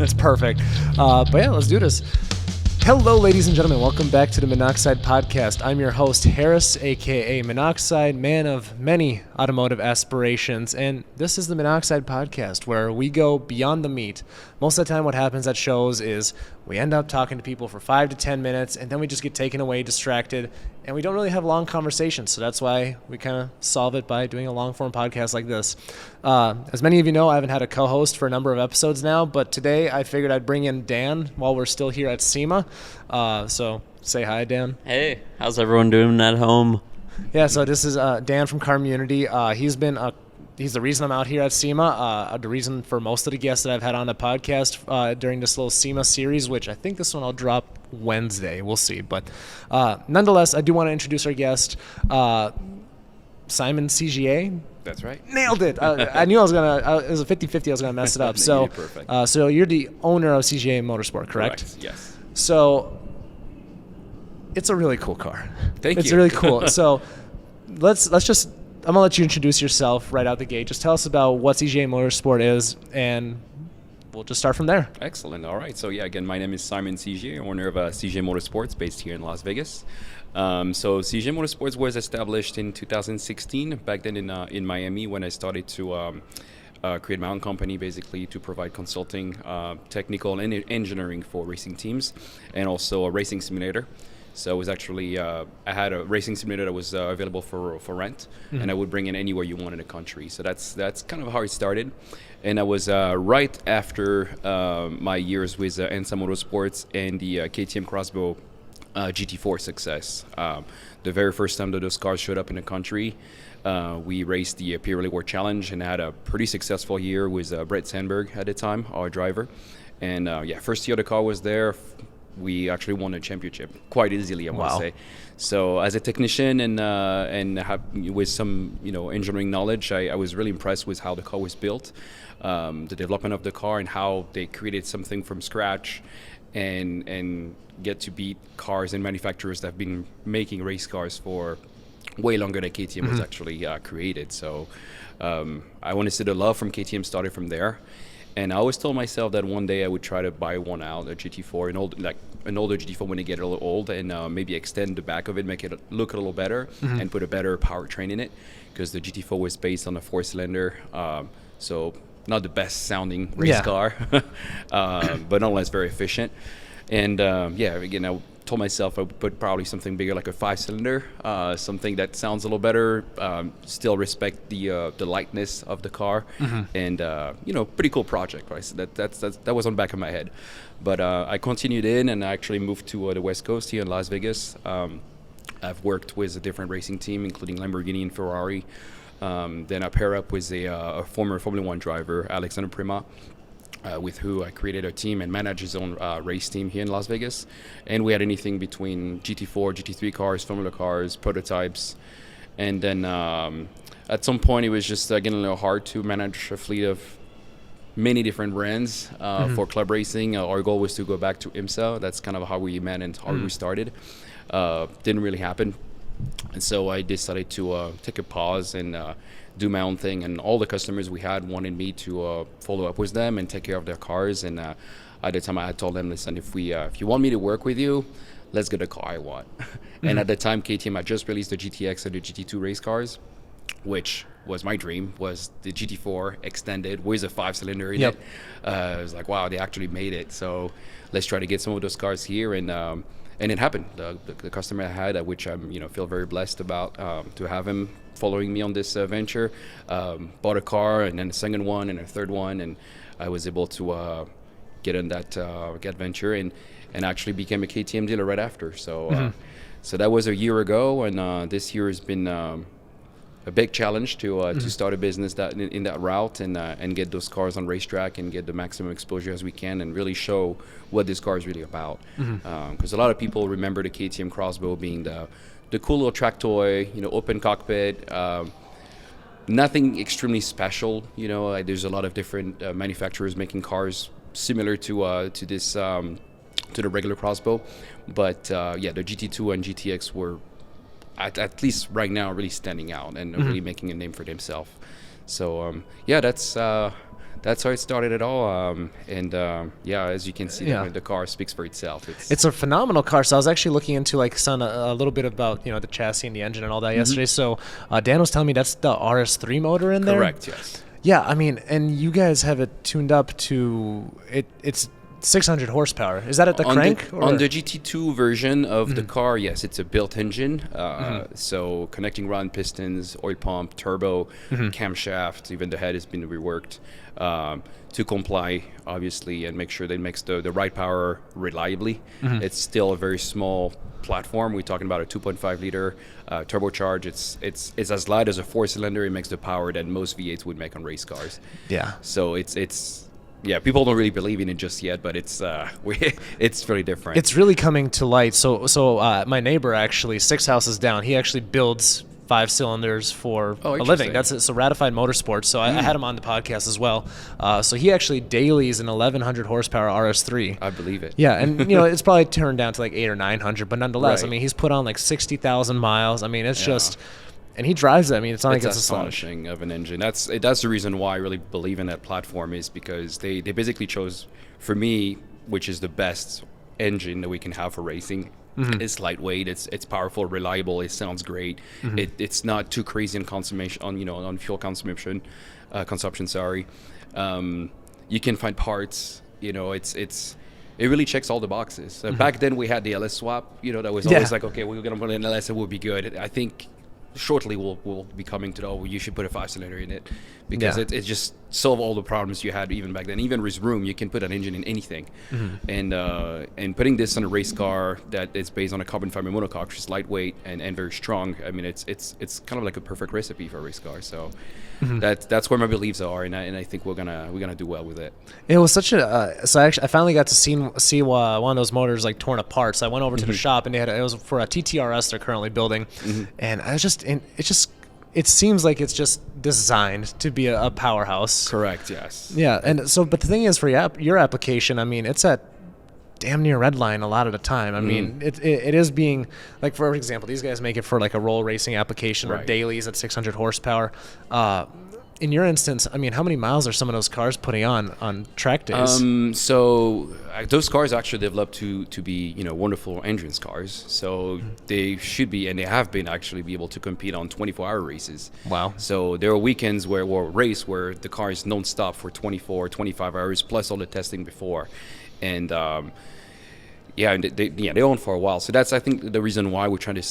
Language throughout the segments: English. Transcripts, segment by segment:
It's perfect. But yeah, let's do this. Hello, ladies and gentlemen. Welcome back to the Monoxide Podcast. I'm your host, Harris, a.k.a. Monoxide, man of many automotive aspirations. And this is the Monoxide Podcast, where we go beyond the meat. Most of the time, what happens at shows is we end up talking to people for 5 to 10 minutes, and then we just get taken away, distracted, and we don't really have long conversations. So that's why we kind of solve it by doing a long-form podcast like this. As many of you know, I haven't had a co-host for a number of episodes now, but today I figured I'd bring in Dan while we're still here at SEMA. So say hi, Dan. Hey, how's everyone doing at home? Yeah, so this is Dan from Carmunity. He's the reason I'm out here at SEMA, the reason for most of the guests that I've had on the podcast during this little SEMA series, which I think this one I'll drop Wednesday. We'll see. But nonetheless, I do want to introduce our guest, Simon Sigier. That's right. Nailed it. I knew I was going to, it was a 50-50, I was going to mess it up. So, so you're the owner of Sigier Motorsport, correct? Yes. So it's a really cool car. Thank you. It's really cool. So let's just, I'm going to let you introduce yourself right out the gate. Just tell us about what Sigier Motorsport is, and we'll just start from there. Excellent. All right. So yeah, again, my name is Simon Sigier, owner of Sigier Motorsports based here in Las Vegas. So Sigier Motorsports was established in 2016, back then in Miami, when I started to create my own company, basically to provide consulting, technical and engineering for racing teams, and also a racing simulator. So it was actually, I had a racing simulator that was available for rent, and I would bring it anywhere you want in the country. So that's kind of how it started. And I was right after my years with ENSA Motorsports and the KTM X-Bows GT4 success. The very first time that those cars showed up in the country, we raced the Pirelli World Challenge and had a pretty successful year with Brett Sandberg at the time, our driver. And first year the car was there, we actually won a championship quite easily, I want to say. So as a technician and with some engineering knowledge, I was really impressed with how the car was built, the development of the car, and how they created something from scratch and get to beat cars and manufacturers that have been making race cars for way longer than KTM was actually created. So I want to say the love from KTM started from there. And I always told myself that one day I would try to buy one out, a GT4, an older GT4 when they get a little old, and maybe extend the back of it, make it look a little better, and put a better powertrain in it, because the GT4 was based on a 4-cylinder, so not the best sounding race car, but nonetheless very efficient. And again, I told myself I would put probably something bigger, like a 5-cylinder, something that sounds a little better, still respect the lightness of the car, and pretty cool project, right? So that was on the back of my head. But I continued and I actually moved to the West Coast here in Las Vegas. I've worked with a different racing team, including Lamborghini and Ferrari. Then I pair up with a former Formula 1 driver, Alexander Prima, with who I created a team and managed his own race team here in Las Vegas. And we had anything between GT4, GT3 cars, Formula cars, prototypes. And then at some point it was just getting a little hard to manage a fleet of many different brands for club racing. Our goal was to go back to IMSA. That's kind of how we met and how we started. Didn't really happen. And so I decided to take a pause and do my own thing, and all the customers we had wanted me to follow up with them and take care of their cars. And at the time I had told them, listen, if you want me to work with you, let's get a car I want. And at the time KTM had just released the GTX and the GT2 race cars, which was my dream, was the GT4 extended with a 5-cylinder in it. I was like, wow, they actually made it. So let's try to get some of those cars here. And it happened. The customer I had, which I'm feel very blessed about, to have him following me on this venture, bought a car, and then a second one and a third one, and I was able to get in that venture and actually became a KTM dealer right after. So so that was a year ago, and this year has been a big challenge to start a business in that route and get those cars on racetrack and get the maximum exposure as we can and really show what this car is really about. Because a lot of people remember the KTM X-Bows being the cool little track toy, open cockpit, nothing extremely special. There's a lot of different manufacturers making cars similar to this to the regular X-Bows, but the GT2 and GTX were at least right now really standing out and really making a name for themselves. So that's That's how it started at all. Yeah, as you can see, Yeah. the car speaks for itself. It's a phenomenal car. So I was actually looking into like a little bit about the chassis and the engine and all that yesterday. So Dan was telling me that's the RS3 motor in there. Correct. Yes. Yeah, I mean, and you guys have it tuned up to it's 600 horsepower. Is that at the crank? On the GT2 version of the car, yes, it's a built engine. So connecting rod pistons, oil pump, turbo, camshaft, even the head has been reworked to comply, obviously, and make sure that it makes the right power reliably. It's still a very small platform. We're talking about a 2.5 liter turbocharged. It's as light as a 4-cylinder. It makes the power that most V8s would make on race cars. Yeah. So yeah, people don't really believe in it just yet, but it's really different. It's really coming to light. So my neighbor actually, 6 houses down, he actually builds 5 cylinders for a living. That's it. So Ratified Motorsport. So I had him on the podcast as well. So he actually dailies an 1100 horsepower RS3. I believe it. Yeah, and it's probably turned down to like 800 or 900, but nonetheless, Right. I mean, he's put on like 60,000 miles. I mean, it's just. And he drives it. I mean, it's not like it's a slouch. Astonishing of an engine. That's the reason why I really believe in that platform, is because they basically chose, for me, which is the best engine that we can have for racing. It's lightweight, it's powerful, reliable, it sounds great. It's not too crazy in consumption on fuel consumption. Sorry. You can find parts. It really checks all the boxes. Back then we had the LS swap. That was always like, okay, we're gonna put an LS, it will be good. I think shortly we'll be coming to you should put a 5-cylinder in it, because it just solve all the problems you had even back then. Even with room, you can put an engine in anything. And putting this on a race car that is based on a carbon fiber monocoque, which is lightweight and very strong. I mean, it's kind of like a perfect recipe for a race car. So that's where my beliefs are, and I think we're gonna do well with it. It was such a so I finally got to see one of those motors like torn apart. So I went over to the shop, and it was for a TTRS they're currently building, and it seems like it's just designed to be a powerhouse. Correct. Yes. Yeah, and so but the thing is, for your application, I mean, it's at damn near red line a lot of the time. I mean, it is being, like, for example, these guys make it for like a roll racing application or Right. dailies at 600 horsepower. In your instance, I mean, how many miles are some of those cars putting on track days? So those cars actually developed to be wonderful endurance cars. So they should be, and they have been actually be able to compete on 24-hour races. Wow. So there are weekends where the car is non-stop for 24, 25 hours plus all the testing before, and they own for a while. So that's, I think, the reason why we're trying to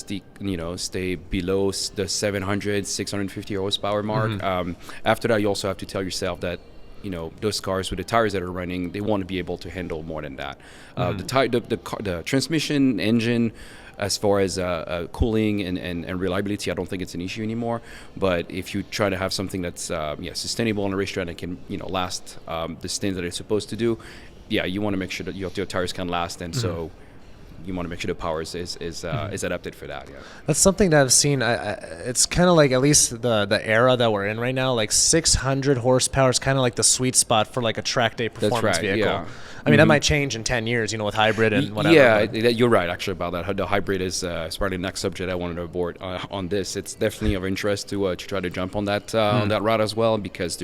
stay below the 700, 650 horsepower mark. After that, you also have to tell yourself that those cars with the tires that are running, they want to be able to handle more than that. The transmission, engine, as far as cooling and reliability, I don't think it's an issue anymore. But if you try to have something that's sustainable on a racetrack and can last the stints that it's supposed to do, you want to make sure that your tires can last, and so you want to make sure the power is adapted for that. Yeah, That's something that I've seen. It's kind of like, at least the era that we're in right now, like 600 horsepower is kind of like the sweet spot for like a track day performance vehicle. Yeah. I mean, that might change in 10 years, with hybrid and whatever. Yeah, you're right actually about that. The hybrid is probably the next subject I wanted to abort on this. It's definitely of interest to try to jump on that route as well, because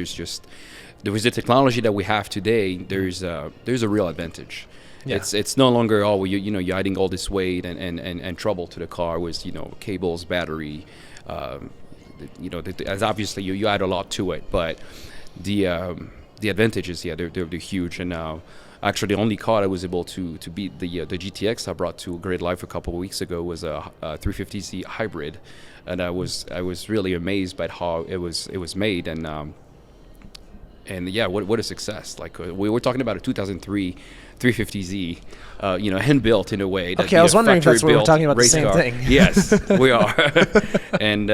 with the technology that we have today, there's a real advantage. Yeah. It's no longer you're adding all this weight and trouble to the car with cables, battery, as obviously you add a lot to it, but the advantages, they're huge. And actually, the only car I was able to beat the GTX I brought to Grid Life a couple of weeks ago was a 350Z hybrid, and I was really amazed by how it was made. And what a success! Like we were talking about a 2003 350Z, hand built in a way. Okay, I was wondering if that's what we were talking about, the same car. thing. Yes, we are. And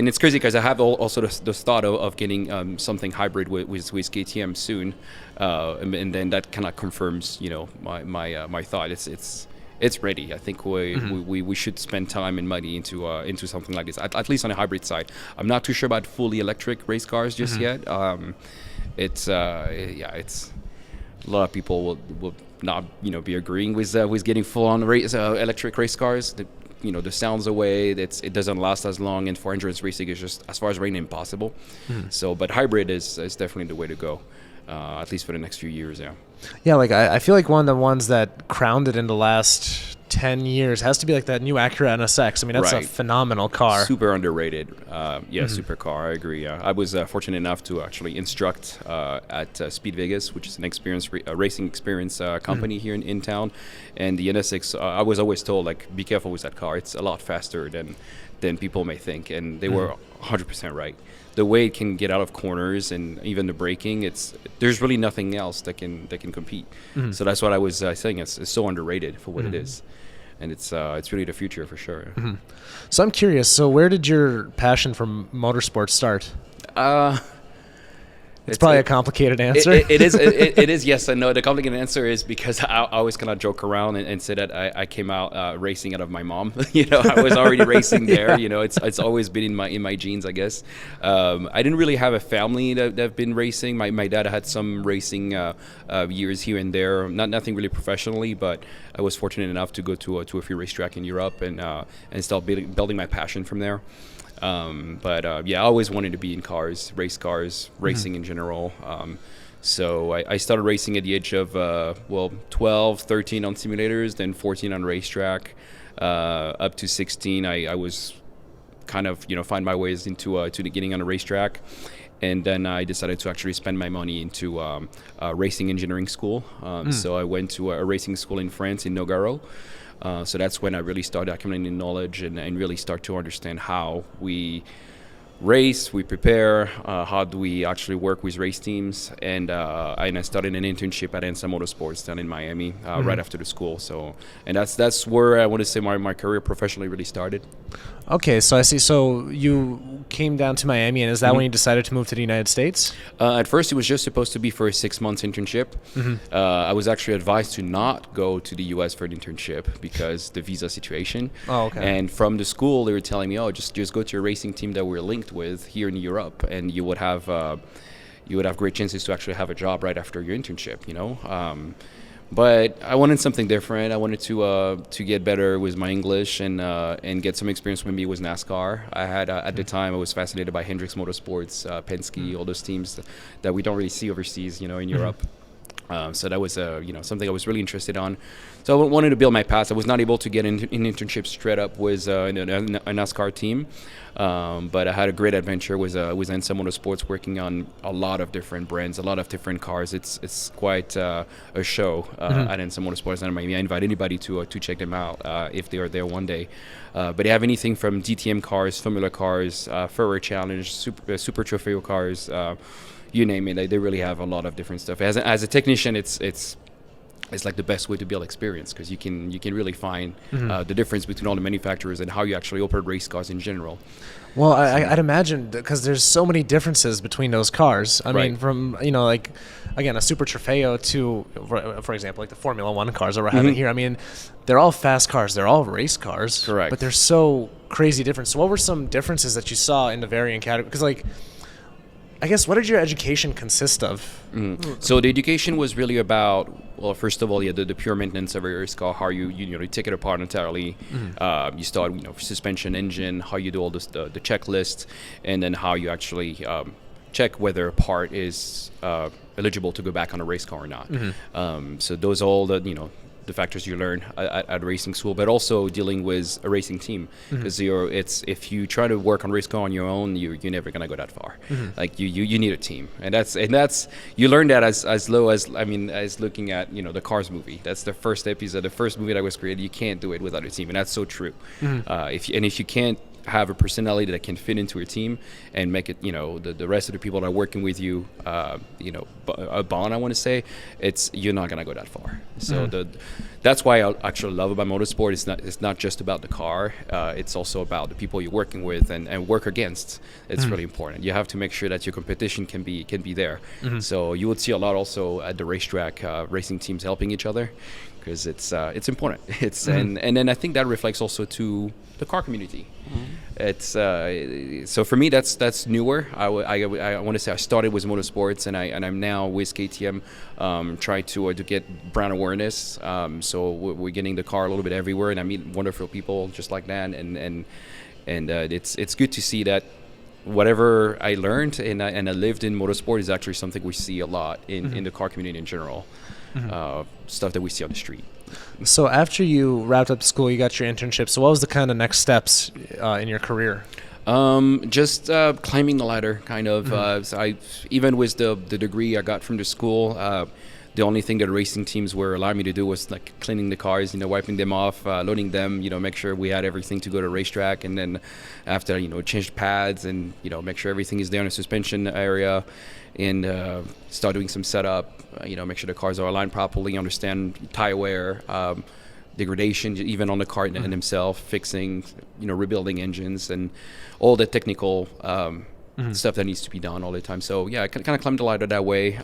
it's crazy because I have also the thought of getting something hybrid with KTM soon, and then that kind of confirms my thought. It's ready. I think we should spend time and money into something like this, at least on the hybrid side. I'm not too sure about fully electric race cars just yet. It's a lot of people will not be agreeing with getting full on electric race cars. the sounds away. It doesn't last as long, and for endurance racing, it's just as far as raining impossible. So, but hybrid is definitely the way to go, at least for the next few years. Yeah. Yeah, like I feel like one of the ones that crowned it in the last 10 years has to be like that new Acura NSX. I mean, that's a phenomenal car. Super underrated. Super car. I agree. I was fortunate enough to actually instruct at Speed Vegas, which is an racing experience company here in town. And the NSX, I was always told, like, be careful with that car. It's a lot faster than people may think. And they were 100% right. The way it can get out of corners and even the braking, there's really nothing else that can compete. So that's what I was saying. It's so underrated for what it is, and it's really the future for sure. So I'm curious. So where did your passion for motorsports start? It's probably a complicated answer. It is yes and no. The complicated answer is because I always kind of joke around and say that I came out racing out of my mom. I was already racing there. It's always been in my genes, I guess. I didn't really have a family that have been racing. My dad had some racing years here and there. Nothing really professionally, but I was fortunate enough to go to a few racetrack in Europe and start building my passion from there. I always wanted to be in cars, race cars, racing in general. So I started racing at the age of 12, 13 on simulators, then 14 on racetrack, up to 16. I was kind of find my ways into getting on a racetrack. And then I decided to actually spend my money into racing engineering school. So I went to a racing school in France, in Nogaro. So that's when I really started accumulating knowledge and really start to understand how we race, we prepare, how do we actually work with race teams. And I started an internship at SEMA Motorsports down in Miami right after the school. So, and that's where I want to say my career professionally really started. Okay, so I see. So you came down to Miami, and is that when you decided to move to the United States? At first, it was just supposed to be for a 6 months internship. I was actually advised to not go to the U.S. for an internship because the visa situation. Oh, okay. And from the school, they were telling me, just go to a racing team that we're linked with here in Europe, and you would have great chances to actually have a job right after your internship. But I wanted something different. I wanted to get better with my English and get some experience. Maybe it was NASCAR. I had at the time I was fascinated by Hendrix Motorsports, Penske, all those teams that we don't really see overseas, in Europe. So that was something I was really interested on. So I wanted to build my path. I was not able to get an internship straight up with a NASCAR team, but I had a great adventure with SEMA Motorsports, working on a lot of different brands, a lot of different cars. It's quite a show at SEMA Motorsports in Miami. I invite anybody to check them out if they are there one day. But they have anything from DTM cars, Formula cars, Ferrari Challenge, Super Trofeo cars. You name it, they really have a lot of different stuff. As a technician, it's like the best way to build experience because you can really find the difference between all the manufacturers and how you actually operate race cars in general. Well, I'd imagine because there's so many differences between those cars. I mean, from like again a Super Trofeo to, for example, like the Formula One cars that we're having here. I mean, they're all fast cars. They're all race cars. Correct. But they're so crazy different. So what were some differences that you saw in the varying categories? Because like, I guess, what did your education consist of? So the education was really about, well, first of all, the pure maintenance of a race car, how you take it apart entirely. You start, suspension, engine, how you do all this, the checklist, and then how you actually check whether a part is eligible to go back on a race car or not. So those are all the factors you learn at racing school, but also dealing with a racing team, because if you try to work on race car on your own, you're never gonna go that far. Like you need a team, and that's you learn that as low as looking at the Cars movie. That's the first episode, the first movie that was created. You can't do it without a team, and that's so true. If you can't have a personality that can fit into your team and make it, the rest of the people that are working with you, a bond, I want to say, you're not going to go that far. So that's why I actually love about motorsport. It's not just about the car. It's also about the people you're working with and work against. It's really important. You have to make sure that your competition can be there. So you would see a lot also at the racetrack, racing teams helping each other, because it's important. And then I think that reflects also to the car community. it's so for me that's newer. I want to say I started with motorsports, and I'm now with KTM, trying to get brand awareness. So we're getting the car a little bit everywhere, and I meet wonderful people just like that, and it's good to see that whatever I learned and I lived in motorsport is actually something we see a lot in the car community in general. Stuff that we see on the street. So after you wrapped up school, you got your internship. So what was the kind of next steps in your career? Just climbing the ladder, kind of. So even with the degree I got from the school, the only thing that racing teams were allowing me to do was like cleaning the cars, wiping them off, loading them, make sure we had everything to go to racetrack, and then after, change the pads and, make sure everything is there in the suspension area, and start doing some setup, make sure the cars are aligned properly, understand tire wear, degradation even on the car in themselves, fixing, rebuilding engines, and all the technical stuff that needs to be done all the time. So yeah, I kind of climbed the ladder that way.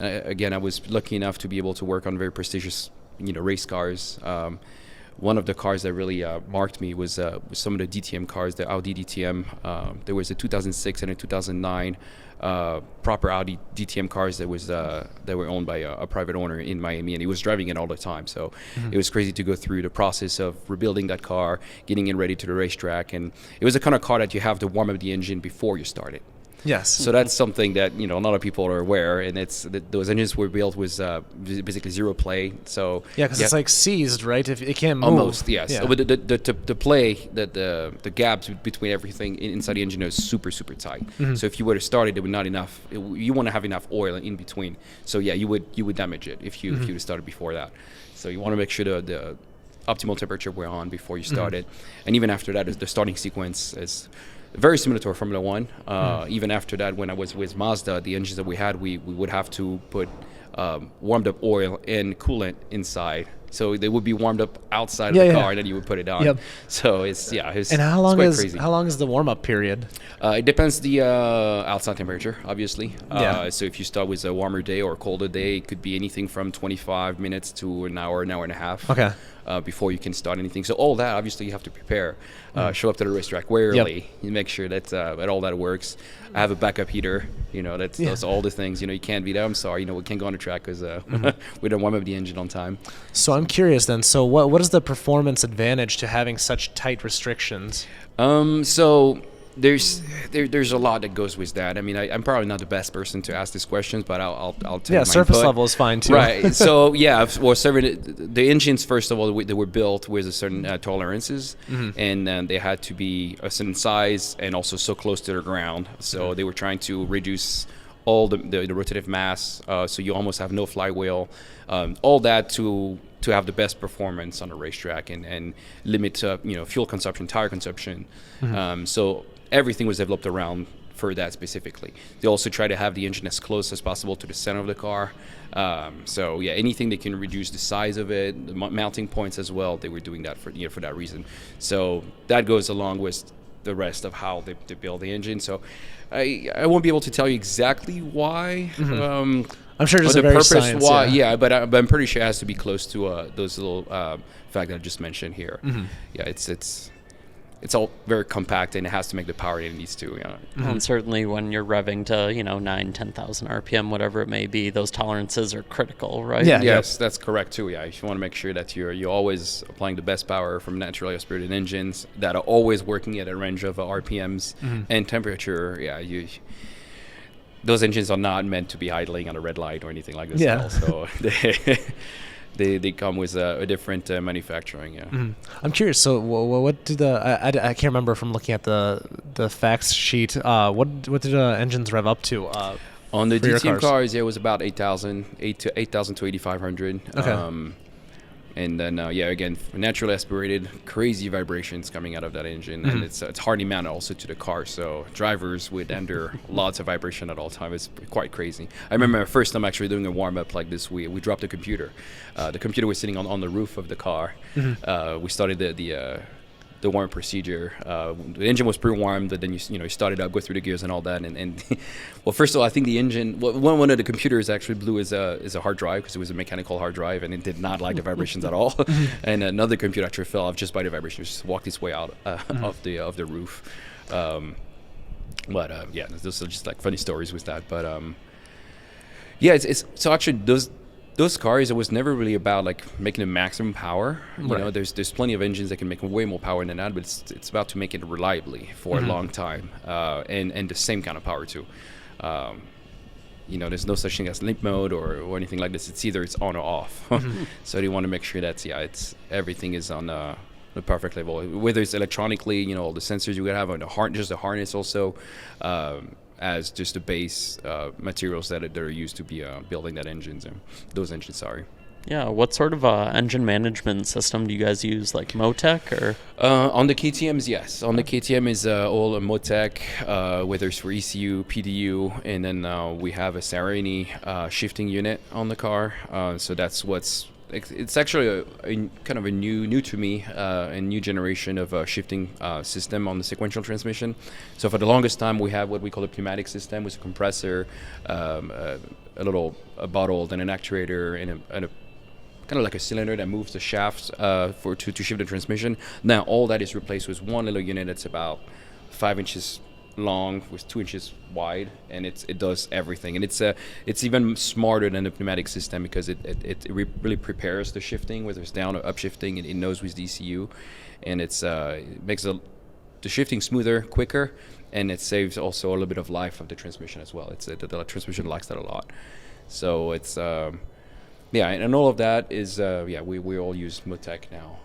Again, I was lucky enough to be able to work on very prestigious, race cars. One of the cars that really marked me was some of the DTM cars, the Audi DTM. There was a 2006 and a 2009 proper Audi DTM cars that were owned by a private owner in Miami, and he was driving it all the time. So it was crazy to go through the process of rebuilding that car, getting it ready to the racetrack, and it was the kind of car that you have to warm up the engine before you start it. Yes. So that's something that a lot of people are aware, and those engines were built with basically zero play. So yeah, because it's like seized, right? If it can't move. Almost, yes. Yeah. But the play, the gaps between everything inside the engine is super tight. So if you were to start it, there would not enough. You want to have enough oil in between. So yeah, you would damage it if you would start it before that. So you want to make sure the optimal temperature were on before you start it, and even after that, the starting sequence is very similar to our Formula One. Even after that, when I was with Mazda, the engines that we had, we would have to put warmed up oil and coolant inside. So they would be warmed up outside of the car, and then you would put it on. Yep. So it's and how long is the warm up period? It depends the outside temperature, obviously. So if you start with a warmer day or a colder day, it could be anything from 25 minutes to an hour and a half. Okay. Before you can start anything. So all that, obviously, you have to prepare. Show up to the racetrack way early. You make sure that all that works. I have a backup heater. That's all the things. You can't be there. I'm sorry. We can't go on the track because we don't warm up the engine on time. So I'm curious then. So what is the performance advantage to having such tight restrictions? So there's a lot that goes with that. I mean, I'm probably not the best person to ask these questions, but I'll tell you my surface input. level is fine too. Right. So yeah, well, the engines, first of all, they were built with a certain tolerances, and they had to be a certain size and also so close to the ground. So they were trying to reduce all the rotative mass, so you almost have no flywheel. All that to have the best performance on the racetrack and limit fuel consumption, tire consumption. So everything was developed around for that specifically. They also try to have the engine as close as possible to the center of the car. So yeah, anything that can reduce the size of it, the mounting points as well, they were doing that for that reason. So that goes along with the rest of how they build the engine. So I won't be able to tell you exactly why. I'm sure there's a very science. Why, yeah, but I'm pretty sure it has to be close to those little fact that I just mentioned here. Yeah, it's all very compact, and it has to make the power it needs to. And certainly when you're revving to 9,000-10,000 RPM, whatever it may be, those tolerances are critical, right? Yeah. Yes, that's correct too. Yeah, you want to make sure that you're always applying the best power from naturally aspirated engines that are always working at a range of RPMs and temperature. Yeah, those engines are not meant to be idling on a red light or anything like this. Yeah. So they come with a different manufacturing. Yeah. I'm curious. So what did I can't remember from looking at the facts sheet. What did engines rev up to? On the DTM cars, it was about 8,000 to 8,500. Okay. And then, again, naturally aspirated, crazy vibrations coming out of that engine. And it's hardly mounted also to the car. So drivers would endure lots of vibration at all times. It's quite crazy. I remember my first time actually doing a warm-up like this. We dropped the computer. The computer was sitting on the roof of the car. We started the warm procedure. The engine was pre-warmed, but then you start it up, go through the gears and all that. And well, first of all, I think the engine, one of the computers actually blew is a hard drive, because it was a mechanical hard drive, and it did not like the vibrations at all. And another computer actually fell off just by the vibrations, just walked its way out of the roof. Yeah, those are just like funny stories with that. But yeah, it's so actually those cars, it was never really about like making the maximum power. You know, there's plenty of engines that can make way more power than that, but it's about to make it reliably for a long time, and the same kind of power too. You know, there's no such thing as limp mode or anything like this. It's either it's on or off. So you want to make sure that it's everything is on the perfect level, whether it's electronically, you know, all the sensors you would have on just the harness also, as just the base materials that are used to be building those engines. Sorry. Yeah, what sort of engine management system do you guys use, like Motec or? On the KTMs, yes. On the KTM is all a Motec, whether it's for ECU, PDU, and then we have a Sarini shifting unit on the car. So that's it's actually kind of a new to me, a new generation of shifting system on the sequential transmission. So for the longest time, we have what we call a pneumatic system with a compressor, a bottle, then an actuator, and a kind of like a cylinder that moves the shafts to shift the transmission. Now all that is replaced with one little unit that's about 5 inches long with 2 inches wide, and it does everything. And it's even smarter than the pneumatic system, because it really prepares the shifting, whether it's down or up shifting, and it knows with DCU, and it makes the shifting smoother, quicker, and it saves also a little bit of life of the transmission as well. The transmission likes that a lot. So it's yeah, and all of that is we all use Motec now.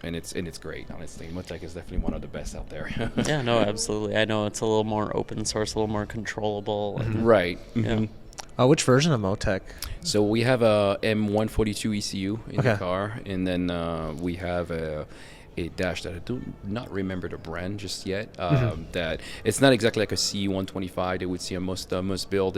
And it's great, honestly. Motec is definitely one of the best out there. Yeah, no, absolutely. I know it's a little more open source, a little more controllable. Right. Yeah. Which version of Motec? So we have a M142 ECU in the car, and then we have a dash that I do not remember the brand just yet. That it's not exactly like a C125 they would see on most build.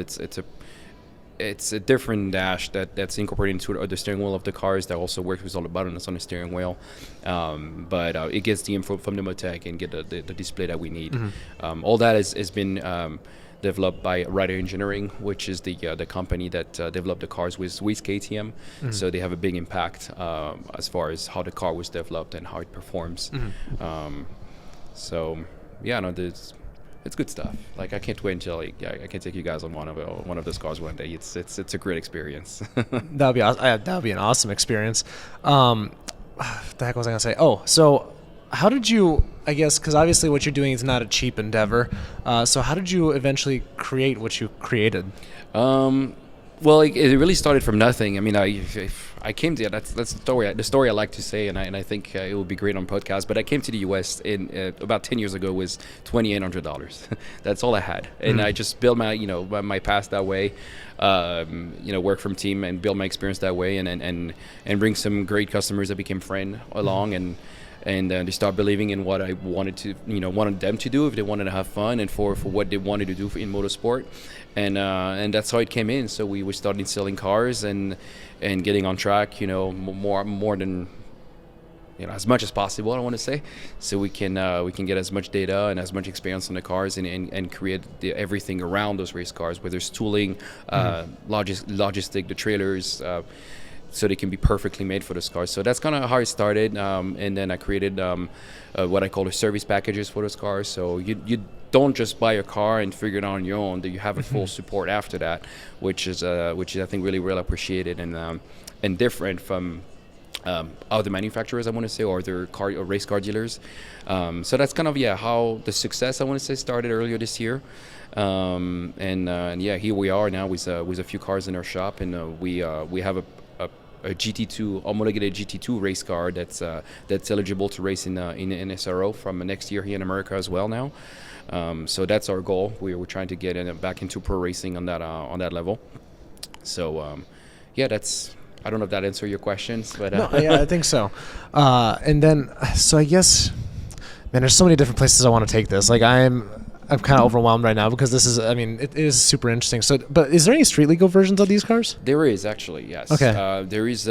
It's a different dash that's incorporated into the steering wheel of the cars that also works with all the buttons on the steering wheel. But it gets the info from the Motec and get the display that we need. All that has been developed by Rider Engineering, which is the company that developed the cars with KTM. So they have a big impact as far as how the car was developed and how it performs. So yeah, no, it's good stuff. Like, I can't wait until I can take you guys on one of those cars one day. It's a great experience. That would be an awesome experience. The heck was I gonna say? Oh, so how did you? I guess because obviously what you're doing is not a cheap endeavor. So how did you eventually create what you created? Well, it really started from nothing. I mean, I came to that's the story I like to say, and I think it will be great on podcast. But I came to the U.S. in about 10 years ago with $2,800. That's all I had, and I just built my past that way. Work from team and build my experience that way, and bring some great customers that became friend along, and they start believing in what I wanted them to do if they wanted to have fun, and for what they wanted to do in motorsport, and that's how it came in. So we started selling cars and getting on track, more than as much as possible, I want to say, so we can get as much data and as much experience on the cars and create everything around those race cars, whether it's tooling, logistic, the trailers. So they can be perfectly made for those cars. So that's kind of how it started. And then I created what I call the service packages for those cars. So you don't just buy a car and figure it out on your own. That you have a full support after that, which is I think really well appreciated and different from other manufacturers, I want to say, or other race car dealers. So that's kind of how the success, I want to say, started earlier this year. Here we are now with a few cars in our shop, and we have a GT2 homologated GT2 race car that's eligible to race in SRO from next year here in America as well now. So that's our goal. We're trying to get back into pro racing on that level. So that's. I don't know if that answers your questions, but no, yeah, I think so. And then, so I guess, man, there's so many different places I want to take this. Like, I'm kind of overwhelmed right now because this is, I mean, it is super interesting. So, but is there any street legal versions of these cars? There is actually, yes. Okay. There is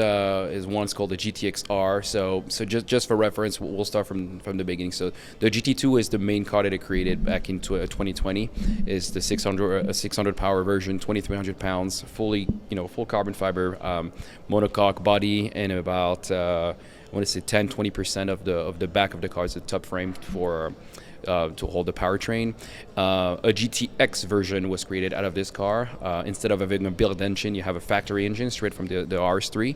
one's called the GTX-R. So just for reference, we'll start from the beginning. So the GT2 is the main car that it created back in 2020. Is the 600 power version, 2,300 pounds, fully, full carbon fiber monocoque body, and about I want to say 10-20% of the back of the car is the top frame for. To hold the powertrain. A GTX version was created out of this car. Instead of having a built engine, you have a factory engine straight from the RS3.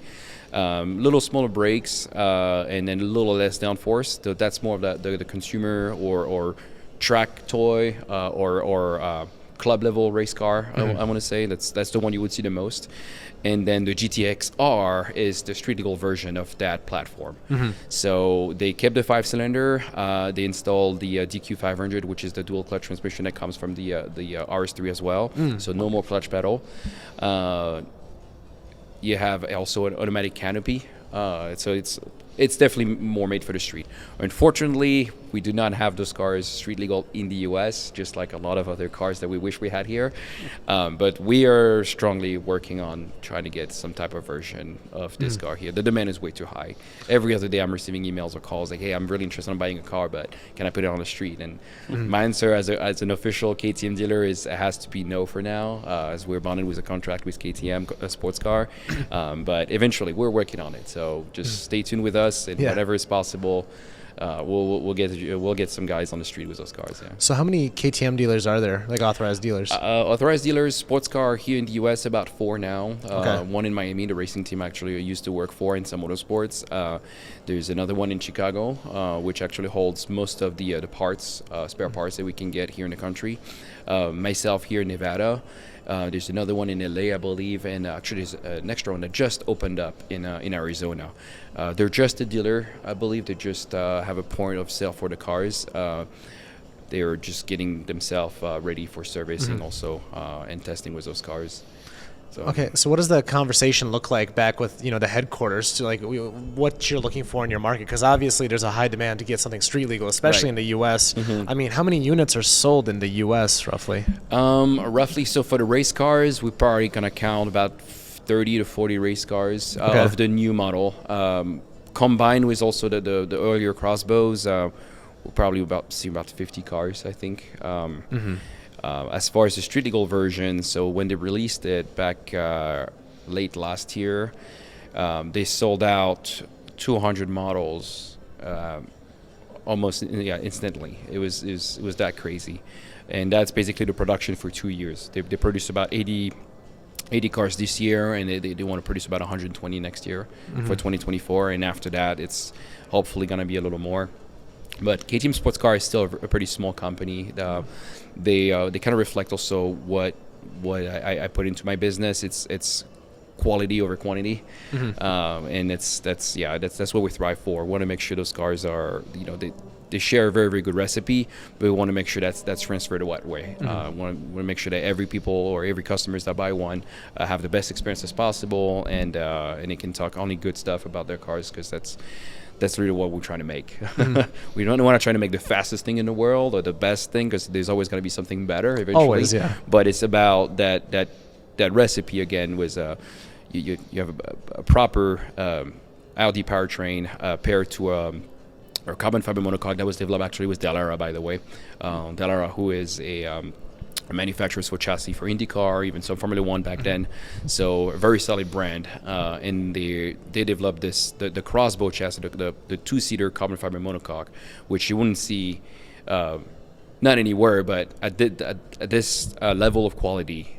Little smaller brakes and then a little less downforce. So that's more of the consumer or track toy or club level race car. I want to say that's the one you would see the most. And then the GTX-R is the street legal version of that platform. So they kept the 5-cylinder. They installed the DQ500, which is the dual clutch transmission that comes from the RS3 as well. So no more clutch pedal. You have also an automatic canopy. So it's definitely more made for the street. Unfortunately, we do not have those cars street legal in the US, just like a lot of other cars that we wish we had here. But we are strongly working on trying to get some type of version of this car here. The demand is way too high. Every other day I'm receiving emails or calls like, hey, I'm really interested in buying a car, but can I put it on the street? And my answer as an official KTM dealer is it has to be no for now, as we're bonded with a contract with KTM, a sports car. But eventually we're working on it. So just stay tuned with us, and whatever is possible, we'll get some guys on the street with those cars. Yeah. So how many KTM dealers are there, like authorized dealers? Authorized dealers, sports car here in the U.S. about 4 now. Okay. One in Miami, the racing team actually I used to work for in some motorsports. There's another one in Chicago, which actually holds most of the parts, spare parts that we can get here in the country. Myself here in Nevada. There's another one in LA, I believe, and actually there's an extra one that just opened up in Arizona. They're just a dealer, I believe. They just have a point of sale for the cars. They're just getting themselves ready for servicing also and testing with those cars. So. Okay, so what does the conversation look like back with the headquarters to like what you're looking for in your market? Because obviously there's a high demand to get something street legal, especially in the U.S. I mean, how many units are sold in the U.S. roughly? Roughly, so for the race cars, we're probably gonna count about 30 to 40 race cars of the new model. Combined with also the earlier crossbows, we'll probably see about 50 cars, I think. As far as the street legal version, so when they released it back late last year, they sold out 200 models almost instantly. It was that crazy, and that's basically the production for 2 years. They produced about 80 cars this year, and they want to produce about 120 next year for 2024, and after that, it's hopefully going to be a little more. But KTM Sports Car is still a pretty small company. They kind of reflect also what I put into my business. It's quality over quantity, and that's what we thrive for. We want to make sure those cars are they share a very, very good recipe, but we want to make sure that's transferred the right way. Want to make sure that every people or every customers that buy one have the best experience as possible, and they can talk only good stuff about their cars, because that's really what we're trying to make. We don't want to try to make the fastest thing in the world or the best thing, because there's always going to be something better eventually. Always, yeah. But it's about that recipe again. Was you have a proper Audi powertrain paired to a carbon fiber monocoque that was developed actually with Dallara, by the way. Dallara, who is a manufacturers for chassis for IndyCar, even some Formula One back then. So a very solid brand, and they developed the crossbow chassis, the 2-seater carbon fiber monocoque, which you wouldn't see not anywhere, but at this level of quality,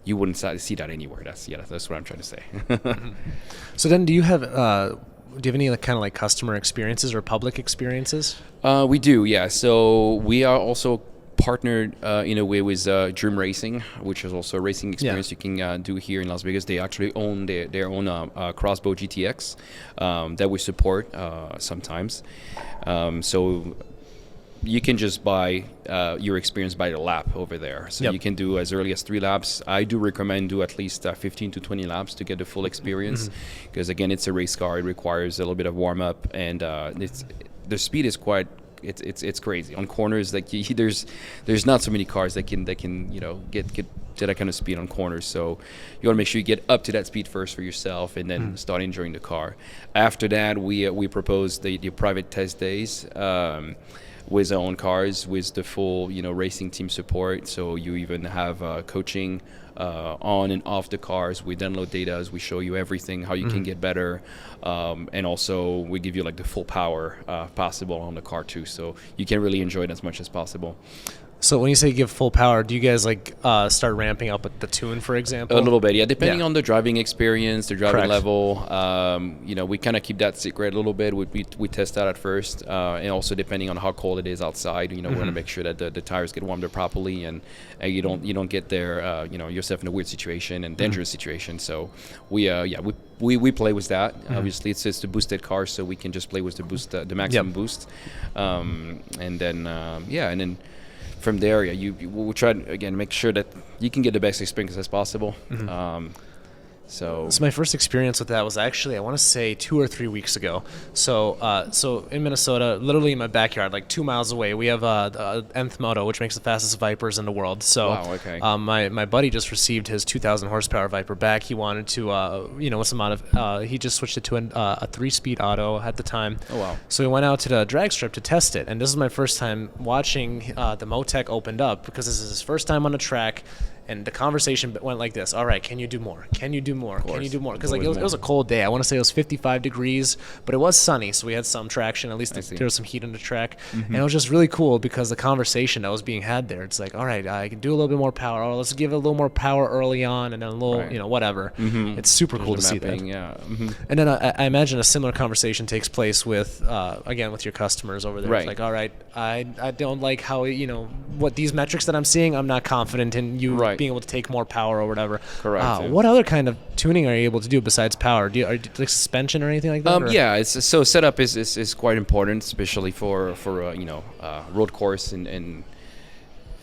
you wouldn't see that anywhere. That's what I'm trying to say. So then, do you have any kind of like customer experiences or public experiences? We do, yeah. So we are also partnered in a way with Dream Racing, which is also a racing experience you can do here in Las Vegas. They actually own their own Crossbow GTX that we support sometimes. So you can just buy your experience by the lap over there. So you can do as early as 3 laps. I do recommend do at least 15 to 20 laps to get the full experience, because again, it's a race car. It requires a little bit of warm up, and the speed is quite it's crazy on corners. Like there's not so many cars that can get to that kind of speed on corners. So you want to make sure you get up to that speed first for yourself, and then start enjoying the car. After that, we proposed the private test days. With our own cars, with the full racing team support. So you even have coaching on and off the cars. We download data as we show you everything, how you can get better, and also we give you like the full power possible on the car too, so you can really enjoy it as much as possible. So when you say give full power, do you guys start ramping up with the tune, for example? A little bit, yeah. Depending on the driving experience, the driving Correct. level, we kind of keep that secret a little bit. We test that at first, and also depending on how cold it is outside, we want to make sure that the tires get warmed up properly, and you don't get there, yourself in a weird situation and dangerous situation. So we play with that. Obviously, it's just a boosted car, so we can just play with the boost, the maximum boost, and then. From there, we'll try to, again, make sure that you can get the best experience as possible. So my first experience with that was actually, I want to say 2 or 3 weeks ago. So in Minnesota, literally in my backyard, like 2 miles away, we have the Nth Moto, which makes the fastest Vipers in the world. So wow, okay. My buddy just received his 2,000 horsepower Viper back. He wanted to, with some out of, he just switched it to a 3-speed auto at the time. Oh, wow. So we went out to the drag strip to test it. And this is my first time watching the Motec opened up, because this is his first time on the track. And the conversation went like this: all right, can you do more? Can you do more? Can you do more? Because it was a cold day. I want to say it was 55 degrees, but it was sunny, so we had some traction. At least there was some heat on the track. And it was just really cool because the conversation that was being had there, it's like, all right, I can do a little bit more power. Or let's give it a little more power early on, and then a little, whatever. It's super cool to see that. Yeah. And then I imagine a similar conversation takes place with, again, with your customers over there. Right. It's like, all right, I don't like how, what these metrics that I'm seeing, I'm not confident in you being able to take more power or whatever. Correct. What other kind of tuning are you able to do besides power? Are you like suspension or anything like that? Yeah, so setup is quite important, especially for road course and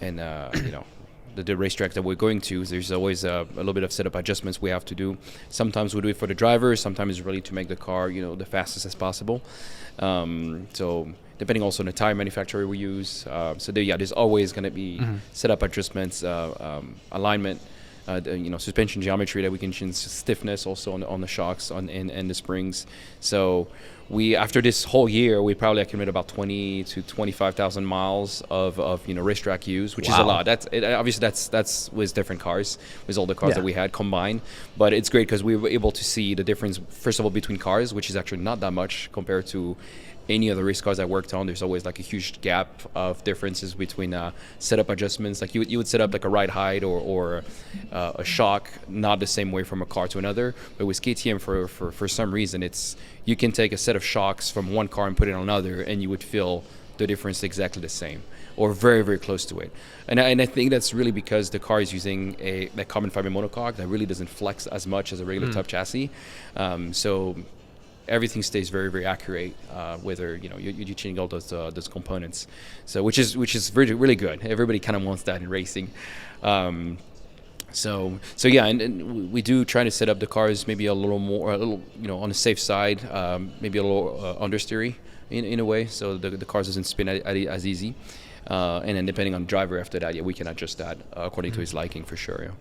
the racetrack that we're going to. There's always a little bit of setup adjustments we have to do. Sometimes we do it for the drivers. Sometimes it's really to make the car the fastest as possible. So depending also on the tire manufacturer we use. There's always going to be setup adjustments, alignment, suspension geometry that we can change, stiffness also on the shocks and the springs. So after this whole year, we probably accumulate about 20 to 25,000 miles of racetrack use, which is a lot. Obviously that's with different cars, with all the cars that we had combined. But it's great because we were able to see the difference, first of all, between cars, which is actually not that much compared to any of the race cars I worked on. There's always like a huge gap of differences between setup adjustments. Like you would set up like a ride height or a shock not the same way from a car to another. But with KTM, for some reason, you can take a set of shocks from one car and put it on another, and you would feel the difference exactly the same, or very, very close to it. And I think that's really because the car is using a carbon fiber monocoque that really doesn't flex as much as a regular tough chassis. So everything stays very, very accurate, whether you're changing all those components. So which is really, really good. Everybody kind of wants that in racing. So yeah, and we do try to set up the cars maybe a little more, on the safe side, maybe a little understeery in a way, so the cars doesn't spin as easy. And then depending on the driver after that, we can adjust that according to his liking for sure. Yeah.